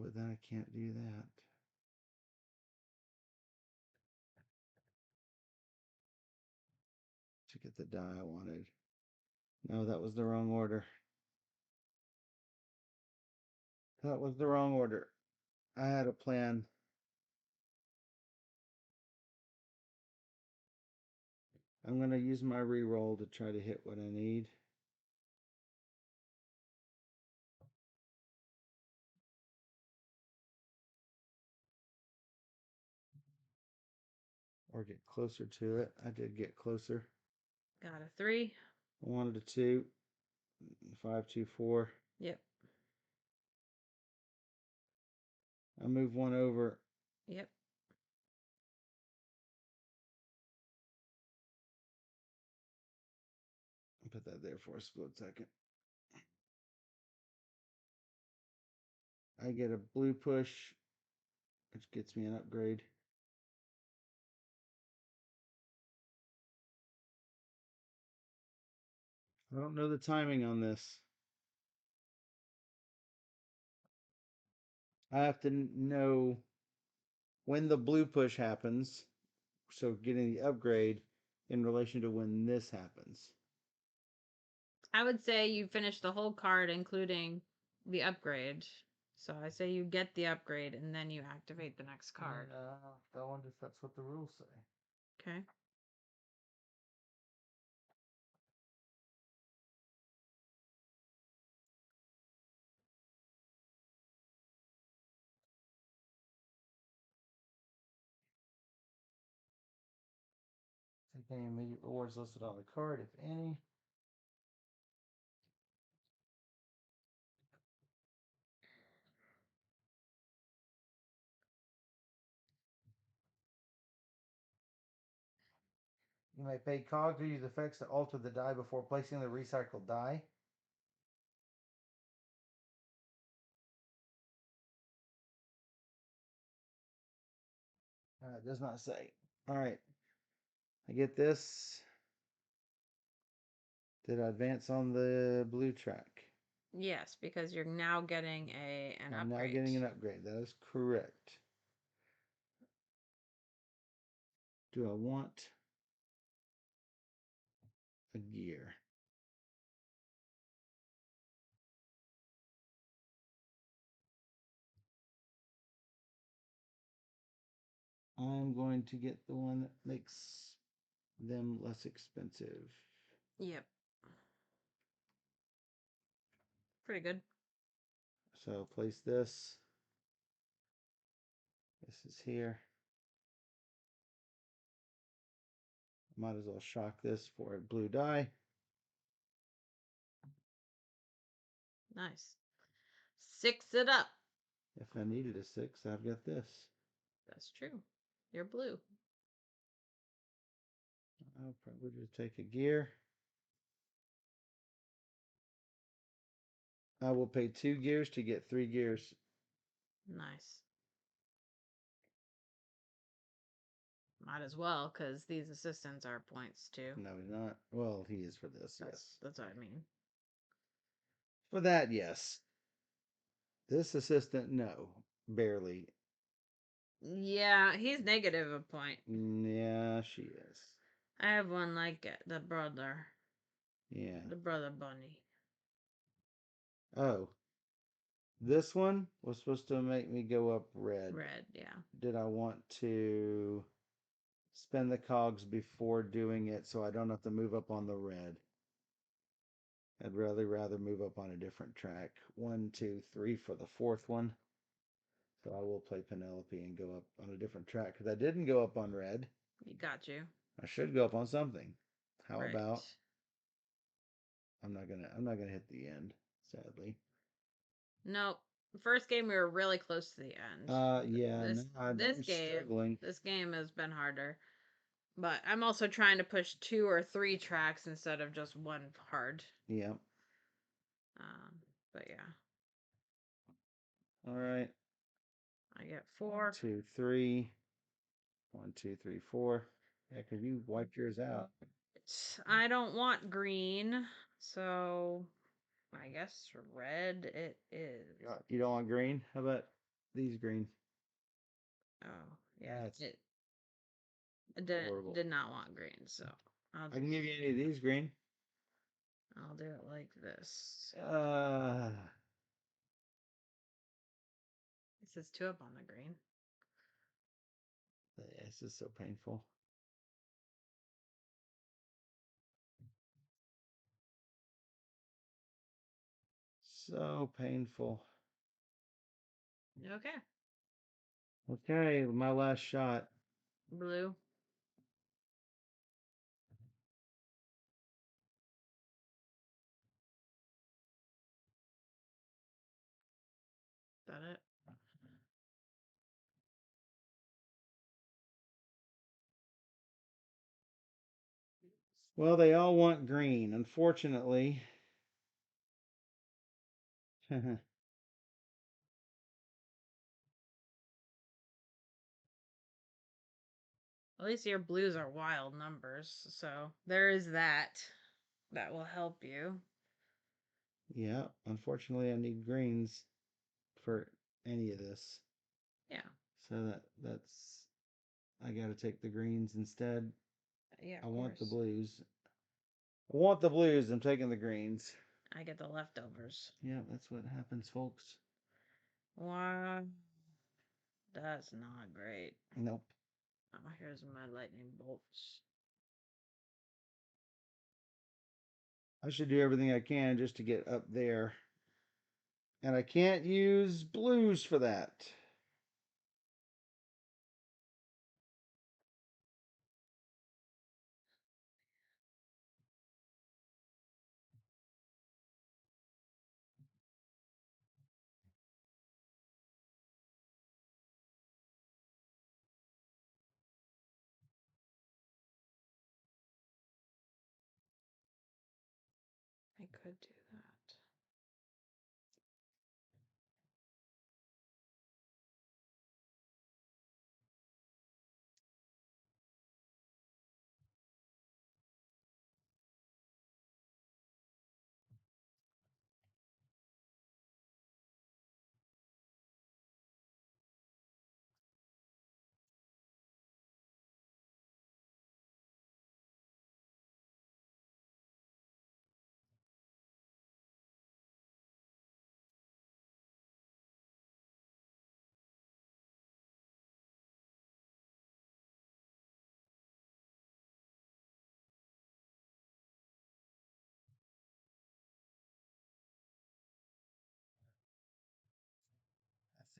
But then I can't do that. To get the die I wanted. No, that was the wrong order. That was the wrong order. I had a plan. I'm going to use my reroll to try to hit what I need. Or get closer to it. I did get closer. Got a 3. I wanted a 2. 5, 2, 4. Yep. I move 1 over. Yep. Put that there for a split second. I get a blue push, which gets me an upgrade. I don't know the timing on this. I have to know when the blue push happens, so getting the upgrade in relation to when this happens. I would say you finish the whole card, including the upgrade. So I say you get the upgrade and then you activate the next card. I wonder if that's what the rules say. Okay. Take any immediate rewards listed on the card, if any. You may pay cog to use effects to alter the die before placing the recycled die. It does not say. All right. I get this. Did I advance on the blue track? Yes, because you're now getting an I'm upgrade. now getting an upgrade. That is correct. Do I want a gear? I'm going to get the one that makes them less expensive. Yep. Pretty good. So I'll place this. This is here. Might as well shock this for a blue die. Nice. 6 it up. If I needed a 6, I've got this. That's true. You're blue. I'll probably just take a gear. I will pay 2 gears to get 3 gears. Nice. Might as well, because these assistants are points too. No, he's not. Well, he is for this, yes. That's what I mean. For that, yes. This assistant, no. Barely. Yeah, he's negative a point. Yeah, she is. I have one like it, the brother. Yeah. The brother bunny. Oh, this one was supposed to make me go up red. Red, yeah. Did I want to spend the cogs before doing it so I don't have to move up on the red? I'd rather move up on a different track. 1, 2, 3 for the fourth one. So I will play Penelope and go up on a different track because I didn't go up on red. You got you. I should go up on something. How Right. about I'm not gonna hit the end, sadly. Nope. First game we were really close to the end. Yeah, This I'm struggling. this game has been harder. But I'm also trying to push 2 or 3 tracks instead of just one hard. Yeah. But yeah. All right. I get 4. 2, 3. 1, 2, 3, 4. Yeah, because you wiped yours out. I don't want green, so I guess red it is. You don't want green? How about these green? Oh, yeah. That's It horrible. did not want green, so I can give you any of these green. I'll do it like this. It says 2 up on the green. This is so painful. So painful. Okay. Okay, my last shot. Blue. Is that it? Well, they all want green, unfortunately. At At least your blues are wild numbers, so there is that. That will help you. Yeah, unfortunately, I need greens for any of this. Yeah. So that's I got to take the greens instead. Yeah, I of want the course. blues. I want the blues. I'm taking the greens. I get the leftovers. Yeah, that's what happens, folks. Wow. That's not great. Nope. Oh, here's my lightning bolts. I should do everything I can just to get up there. And I can't use blues for that. I could do that.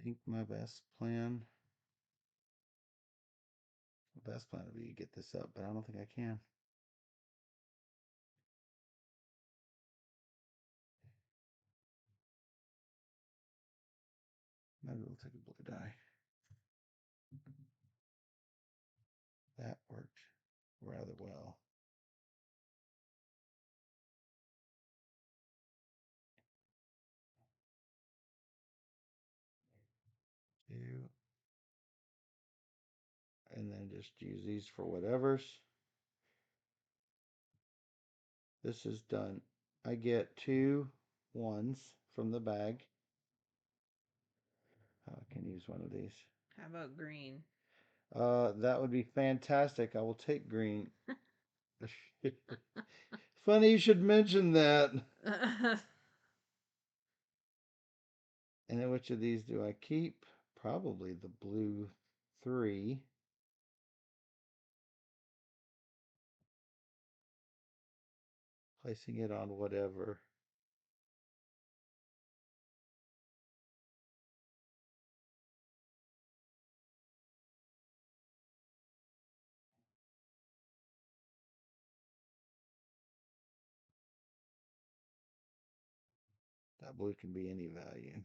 I think my best plan would be to get this up, but I don't think I can. Maybe we'll take a blue die. That worked rather well. Two. And then just use these for whatever's. This is done. I get 2 ones from the bag. I can use one of these. How about green? That would be fantastic. I will take green. Funny you should mention that. And then which of these do I keep? Probably the blue 3. Placing it on whatever. That blue can be any value.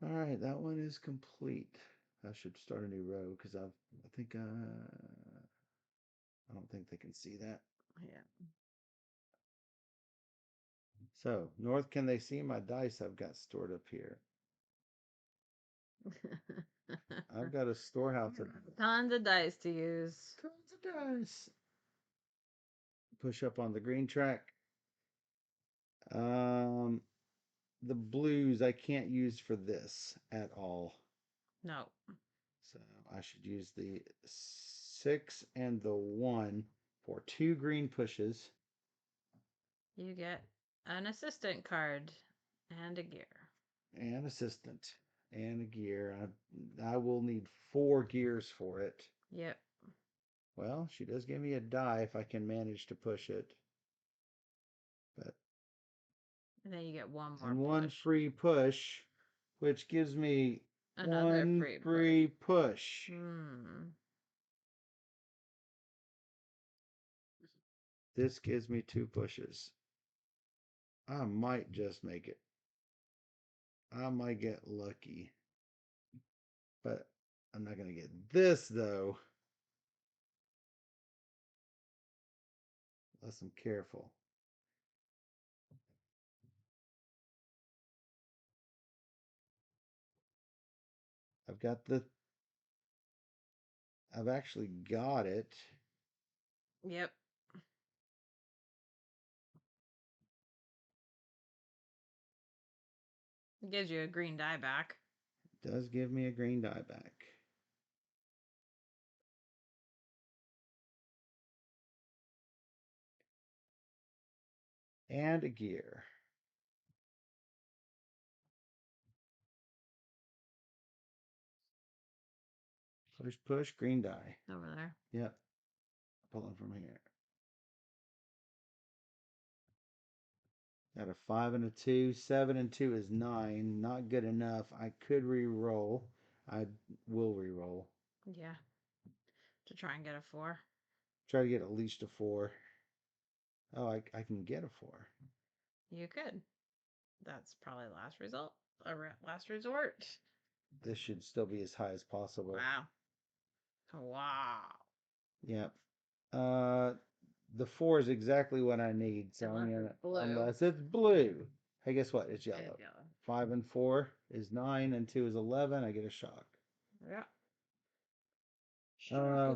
All right, that one is complete. I should start a new row because I don't think they can see that. Yeah. So, north, can they see my dice I've got stored up here? I've got a storehouse of Tons of dice to use. tons of dice. Push up on the green track. The blues I can't use for this at all. No. So I should use the 6 and the 1 for 2 green pushes. You get an assistant card and a gear. And assistant and a gear. I will need 4 gears for it. Yep. Well, she does give me a die if I can manage to push it. But And then you get one more and one push. free push, which gives me Another one free push. This gives me 2 pushes. I might just make it. I might get lucky. But I'm not going to get this, though. Unless I'm careful. I've actually got it. Yep. It gives you a green die back. It does give me a green die back. And a gear. Push, green die. Over there. Yep. Pulling from here. Got a 5 and a 2. 7 and 2 is 9. Not good enough. I could re-roll. I will re-roll. Yeah. To try and get a 4. Try to get at least a 4. Oh, I can get a 4. You could. That's probably last result. Last resort. This should still be as high as possible. Wow. Wow. Yep. The 4 is exactly what I need. So unless it's blue. Hey, guess what? It's yellow. It's yellow. 5 and 4 is 9, and 2 is 11. I get a shock. Yeah.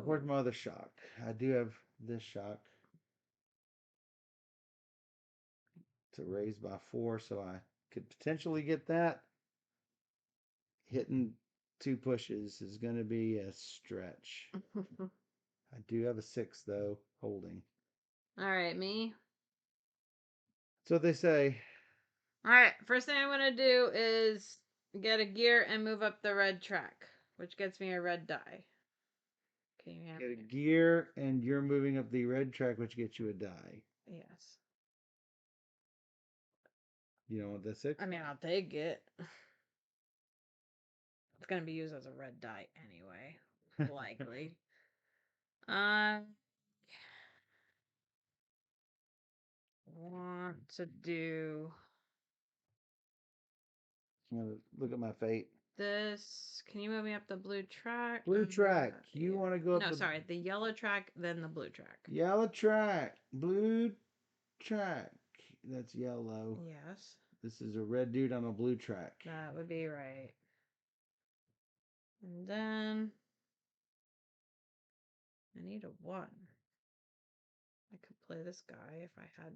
Where's my other shock? I do have this shock to raise by 4, so I could potentially get that. Hitting 2 pushes is going to be a stretch. I do have a 6, though, holding. All right, me. So they say. All right, first thing I'm going to do is get a gear and move up the red track, which gets me a red die. Can you Get a gear, and you're moving up the red track, which gets you a die. Yes. You don't want the 6? I mean, I'll take it. It's going to be used as a red die anyway, likely. Want to do Look at my fate. this. Can you move me up the blue track? Blue track. You want to go up No, sorry. The yellow track, then the blue track. Yellow track. Blue track. That's yellow. Yes. This is a red dude on a blue track. That would be right. And then I need a 1. I could play this guy if I had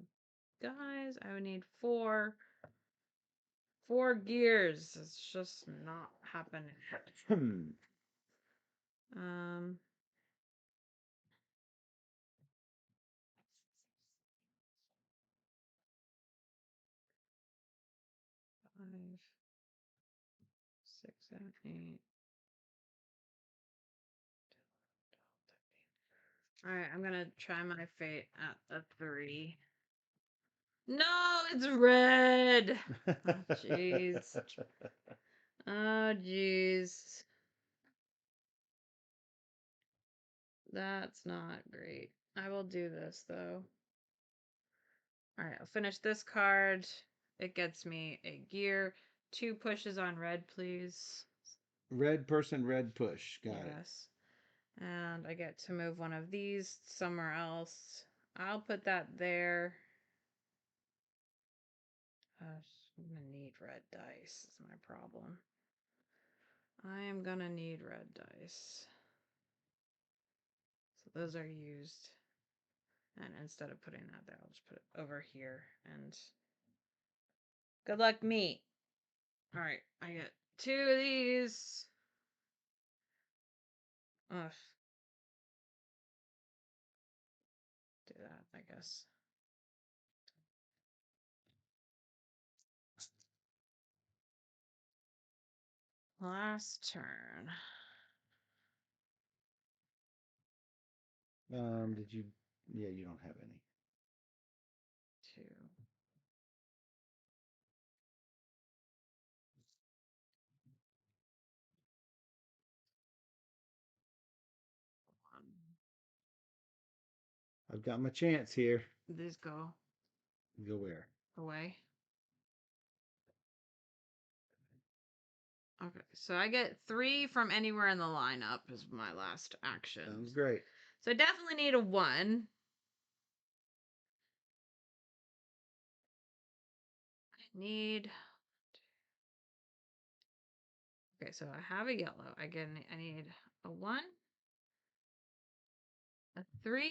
guys. I would need 4. 4 gears. It's just not happening. 7, 8. All right, I'm gonna try my fate at a 3. No, it's red. Oh, jeez. Oh, jeez. That's not great. I will do this, though. All right, I'll finish this card. It gets me a gear. 2 pushes on red, please. Red person, red push. Got it. Yes. And I get to move one of these somewhere else. I'll put that there. I'm gonna need red dice, is my problem. I am gonna need red dice. So those are used. And instead of putting that there, I'll just put it over here. And good luck, me. All right, I get 2 of these. Ugh. Do that, I guess. Last turn. Did you? Yeah, you don't have any. 2. 1. I've got my chance here. These go Go where? away. Okay, so I get 3 from anywhere in the lineup is my last action. Sounds great. So I definitely need a 1. I need. Okay, so I have a yellow. I need a 1, a 3,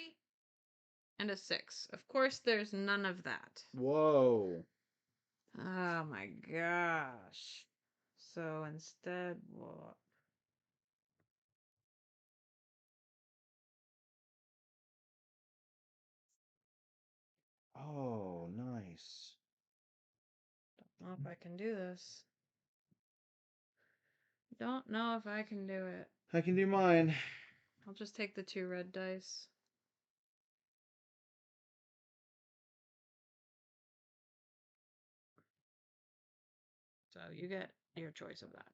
and a 6. Of course, there's none of that. Whoa. Oh my gosh. So instead, what? Oh, nice. Don't know if I can do this. Don't know if I can do it. I can do mine. I'll just take the 2 red dice. So you get your choice of that.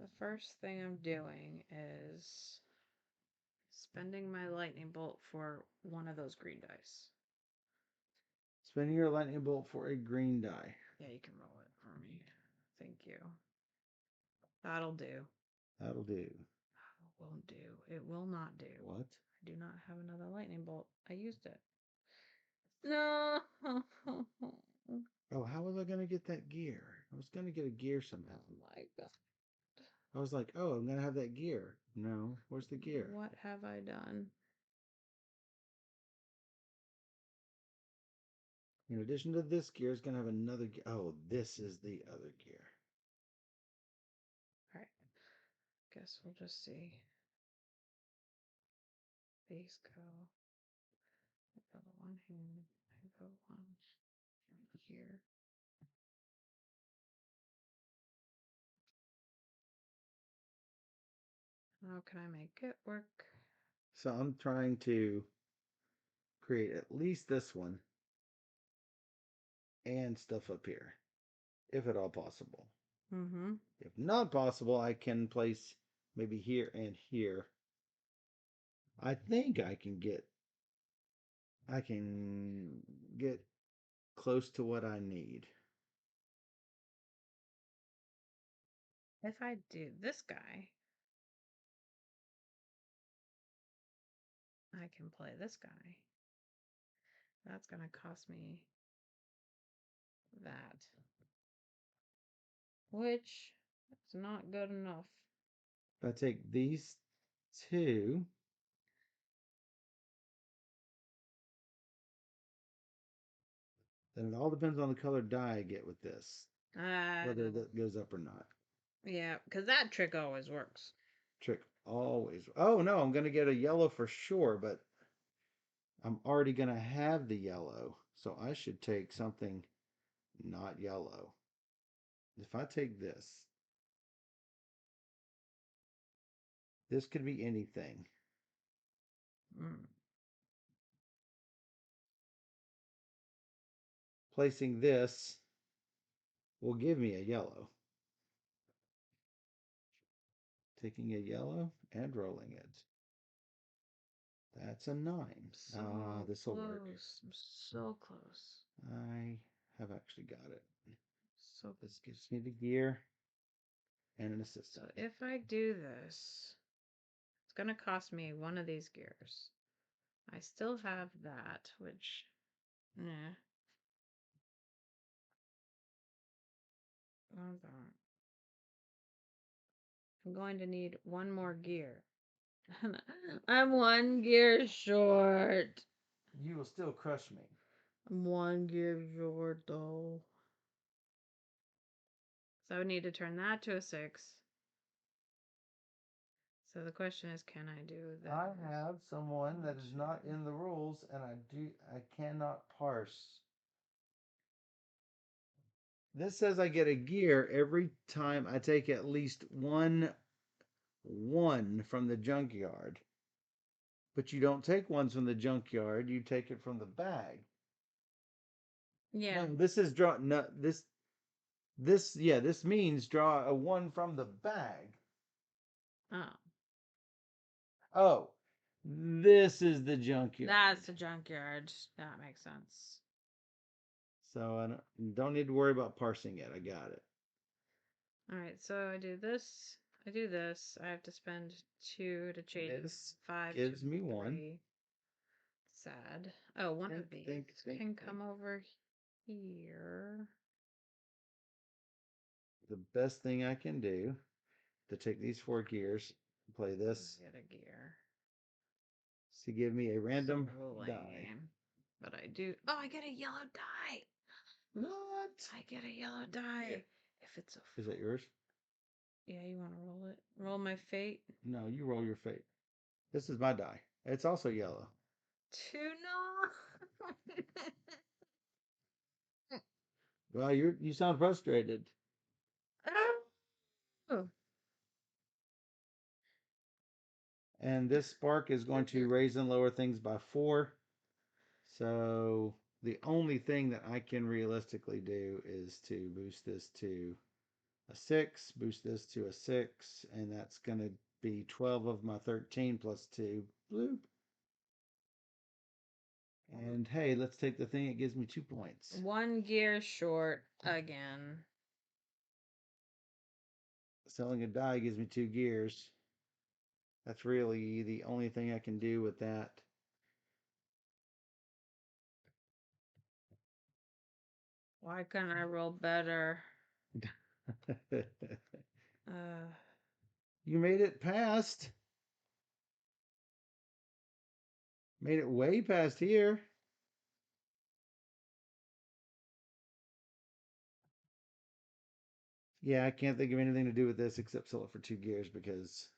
The first thing I'm doing is spending my lightning bolt for one of those green dice. Spending your lightning bolt for a green die. Yeah, you can roll it for me. Thank you. That'll do. That'll do. It won't do. It will not do. What? I do not have another lightning bolt. I used it. No. Oh, how was I going to get that gear? I was going to get a gear somehow. Oh my god. I was like, oh, I'm going to have that gear. No, where's the gear? What have I done? In addition to this gear, it's going to have another gear. Oh, this is the other gear. Alright. Guess we'll just see. These go. I go one here. I go one here. How can I make it work? So I'm trying to create at least this one and stuff up here, if at all possible. Mm-hmm. If not possible, I can place maybe here and here. I think I can get close to what I need. If I do this guy, I can play this guy. That's going to cost me that. Which is not good enough. If I take these two, then it all depends on the color die I get with this, whether that goes up or not. Yeah, because that trick always works. Trick always. Oh no, I'm gonna get a yellow for sure, but I'm already gonna have the yellow, so I should take something not yellow. If I take this could be anything. Mm. Placing this will give me a yellow. Taking a yellow and rolling it. That's a 9. So This will work. close. I'm so close. I have actually got it. So This gives me the gear and an So assistant. if I do this, it's going to cost me one of these gears. I still have that, which, nah. Hold on. I'm going to need one more gear. I'm one gear short. You will still crush me. I'm one gear short, though. So I would need to turn that to a 6. So the question is, can I do that? I have someone that is not in the rules, and I cannot parse. This says I get a gear every time I take at least one from the junkyard. But you don't take ones from the junkyard, you take it from the bag. Yeah. No, this is draw no this means draw a 1 from the bag. Oh. Oh, this is the junkyard. That's the junkyard. That makes sense. So I don't need to worry about parsing it. I got it. Alright, so I do this. I do this. I have to spend 2 to change This 5 gives to me 3. 1. Sad. Oh, one of these Think. can come over here. The best thing I can do to take these 4 gears, play this Get a gear. to give me a random So die. lame. But I do. Oh, I get a yellow die. What? I get a yellow die. If it's a. Is that yours? Yeah, you want to roll it? Roll my fate. No, you roll your fate. This is my die. It's also yellow. 2 no. Well, you sound frustrated. Oh. And this spark is going to raise and lower things by 4. So the only thing that I can realistically do is to boost this to a 6, boost this to a 6, and that's going to be 12 of my 13 plus 2. Bloop. And hey, let's take the thing. It gives me 2 points. 1 gear short again. Selling a die gives me 2 gears. That's really the only thing I can do with that. Why couldn't I roll better? You made it past. Made it way past here. Yeah, I can't think of anything to do with this except sell it for 2 gears because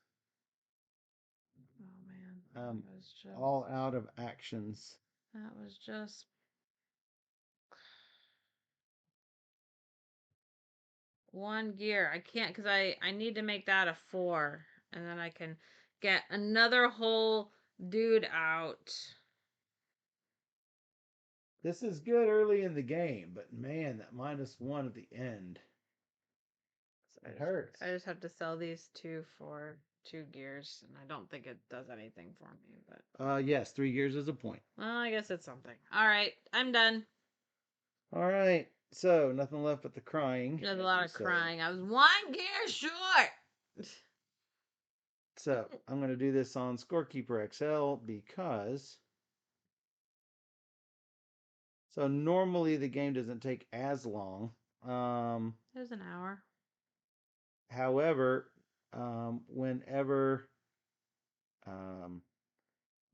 Oh man, I'm that was just all out of actions. that was just one gear. I can't because I need to make that a 4, and then I can get another whole dude out. This is good early in the game, but man, that -1 at the end. It hurts. I just have to sell these 2 for 2 gears, and I don't think it does anything for me. But Yes, 3 gears is a point. well, I guess it's something. All right, I'm done. All right, so nothing left but the crying. There's a lot of crying. I was 1 gear short. So I'm going to do this on Scorekeeper XL because. So normally the game doesn't take as long. There's an hour. However, whenever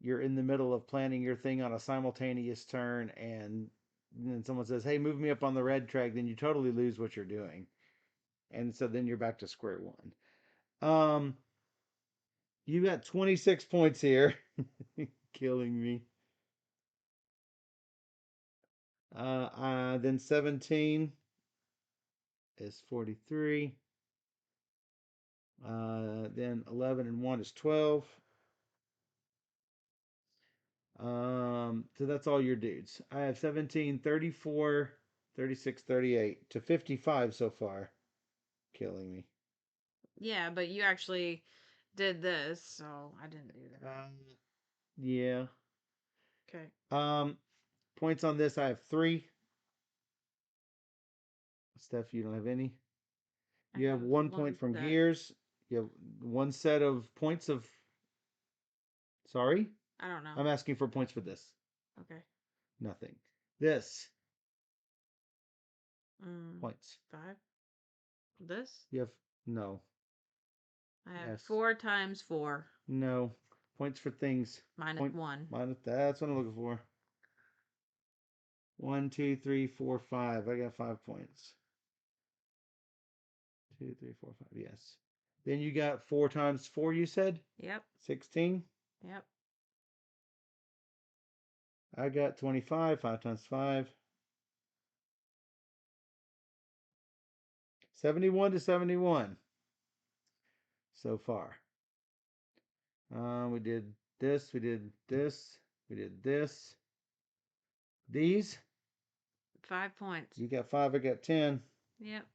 you're in the middle of planning your thing on a simultaneous turn and then someone says, hey, move me up on the red track, then you totally lose what you're doing. And so then you're back to square one. You got 26 points here. Killing me. Then 17 is 43. Then 11 and 1 is 12. So that's all your dudes. I have 17, 34, 36, 38 to 55 so far. Killing me. Yeah, but you actually did this, so I didn't do that. Yeah. Okay. Points on this, I have 3. Steph, you don't have any. I You have 1 point from set. gears. You have 1 set of points of. Sorry? I don't know. I'm asking for points for this. Okay. Nothing. This. Mm, Points. 5. This? You have. No. I have Yes. 4 times 4. No. Points for things. Minus 1. Minus. That's what I'm looking for. 1, 2, 3, 4, 5. I got 5 points. 2, 3, 4, 5. Yes. Then you got 4 times 4, you said? Yep. 16. Yep. I got 25. 5 times 5. 71 to 71 so far. We did this. We did this. We did this. These. 5 points. You got 5. I got 10. Yep.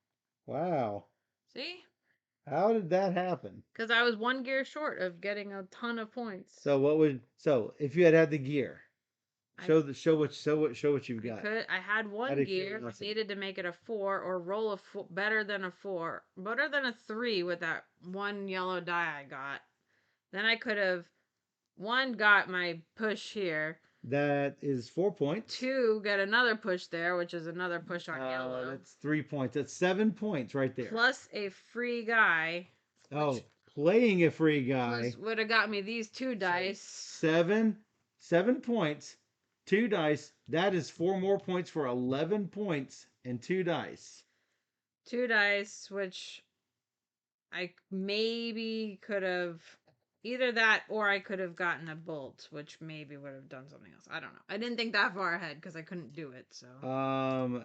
Wow. See? How did that happen? Because I was 1 gear short of getting a ton of points. So if you had the gear, show what you've got. I had 1 gear. I needed to make it a 4 or roll better than a 4, better than a 3 with that 1 yellow die I got. Then I could have 1 got my push here. That is 4 points. 2 get another push there, which is another push on yellow. That's 3 points. That's 7 points right there. Plus a free guy. Oh, playing a free guy. Would have got me these 2 dice. 7 points, 2 dice. That is 4 more points for 11 points and 2 dice. 2 dice, which I maybe could have either that or I could have gotten a bolt, which maybe would have done something else. I don't know. I didn't think that far ahead because I couldn't do it. So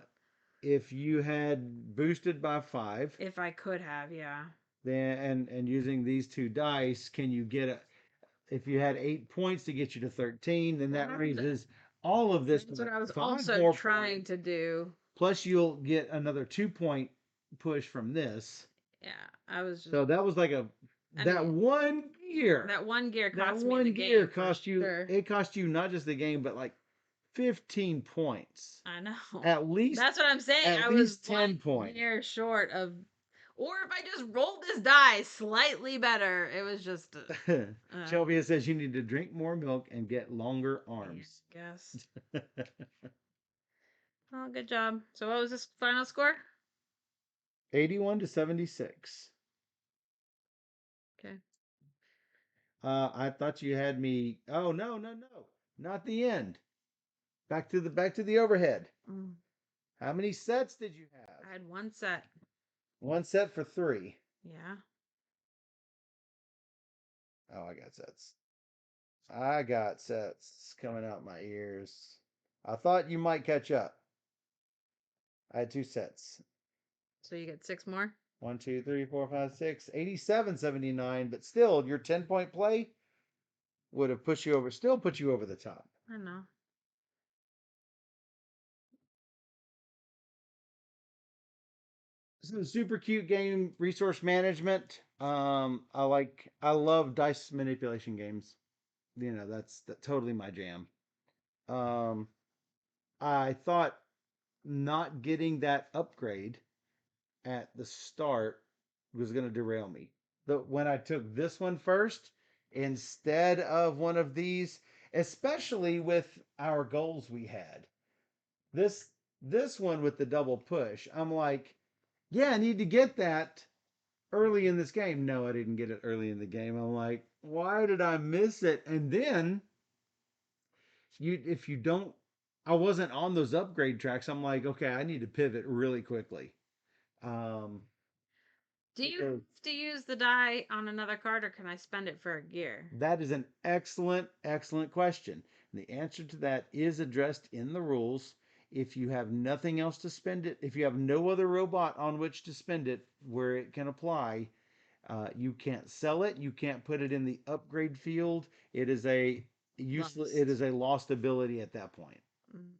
if you had boosted by 5, if I could have, yeah. then and using these 2 dice, can you get a? If you had 8 points to get you to 13, then that raises all of this. That's what I was 5 also more trying points. to do. Plus, you'll get another 2-point push from this. Yeah, I was just. So that was like that 1 gear. That 1 gear cost That me 1 the gear game cost you. sure. It cost you not just the game, but like 15 points. I know. At least. That's what I'm saying. At I least was 10 points. Gear short of. Or if I just rolled this die slightly better, it was just. Shelby says you need to drink more milk and get longer arms. Yeah, I guess. Oh, good job. So what was this final score? 81 to 76. Okay. I thought you had me. Oh no, not the end. Back to the overhead. Mm. How many sets did you have? I had 1 set. 1 set for 3. Yeah. Oh, I got sets. I got sets coming out my ears. I thought you might catch up. I had 2 sets. So you get 6 more? 1, 2, 3, 4, 5, 6. 87, 79. But still, your 10-point play would have still put you over the top. I know. This is a super cute game, resource management. I love dice manipulation games. You know, that's totally my jam. I thought not getting that upgrade at the start was going to derail me. But when I took this one first instead of one of these, especially with our goals we had, this one with the double push, I'm like, yeah, I need to get that early in this game. No, I didn't get it early in the game. I'm like, why did I miss it? And then if you don't, I wasn't on those upgrade tracks. I'm like, okay, I need to pivot really quickly. Do you have to use the die on another card or can I spend it for a gear? That is an excellent question. And the answer to that is addressed in the rules. If you have nothing else to spend it, if you have no other robot on which to spend it where it can apply, you can't sell it. You can't put it in the upgrade field. It is a useless. It is Lost. a lost ability at that point. Mm.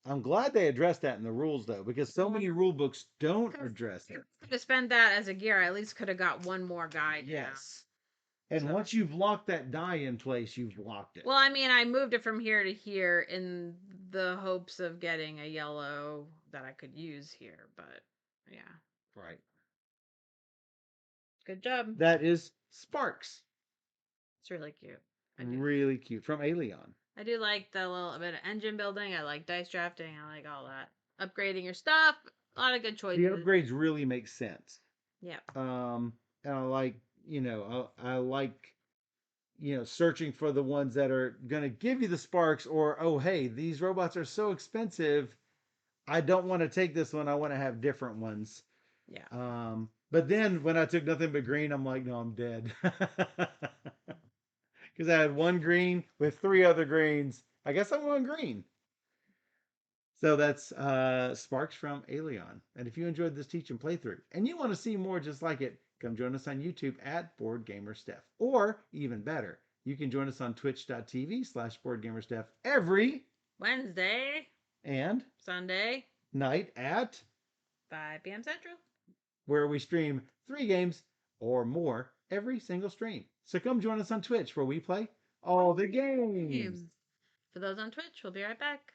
I'm glad they addressed that in the rules though, because so many rule books don't Because address it. could have spent that as a gear. I at least could have got one more guy down. Yes. And So- once you've locked that die in place, you've locked it. Well, I mean, I moved it from here to here in the hopes of getting a yellow that I could use here, but yeah. Right. Good job. That is Sparks. It's really cute. Really cute from Alien. I do like the little bit of engine building. I like dice drafting. I like all that. Upgrading your stuff. A lot of good choices. The upgrades really make sense. Yeah. And I like, I like, searching for the ones that are going to give you the sparks, or, oh, hey, these robots are so expensive. I don't want to take this one. I want to have different ones. Yeah. But then when I took nothing but green, I'm like, no, I'm dead. Because I had one green with three other greens. I guess I'm going green. So that's Sparks from Alien. And if you enjoyed this teach and playthrough and you want to see more just like it, come join us on YouTube at BoardGamerSteph. Or even better, you can join us on twitch.tv/BoardGamerSteph every Wednesday and Sunday night at 5 p.m. Central. where we stream 3 games or more every single stream. So come join us on Twitch where we play all the games. For those on Twitch, we'll be right back.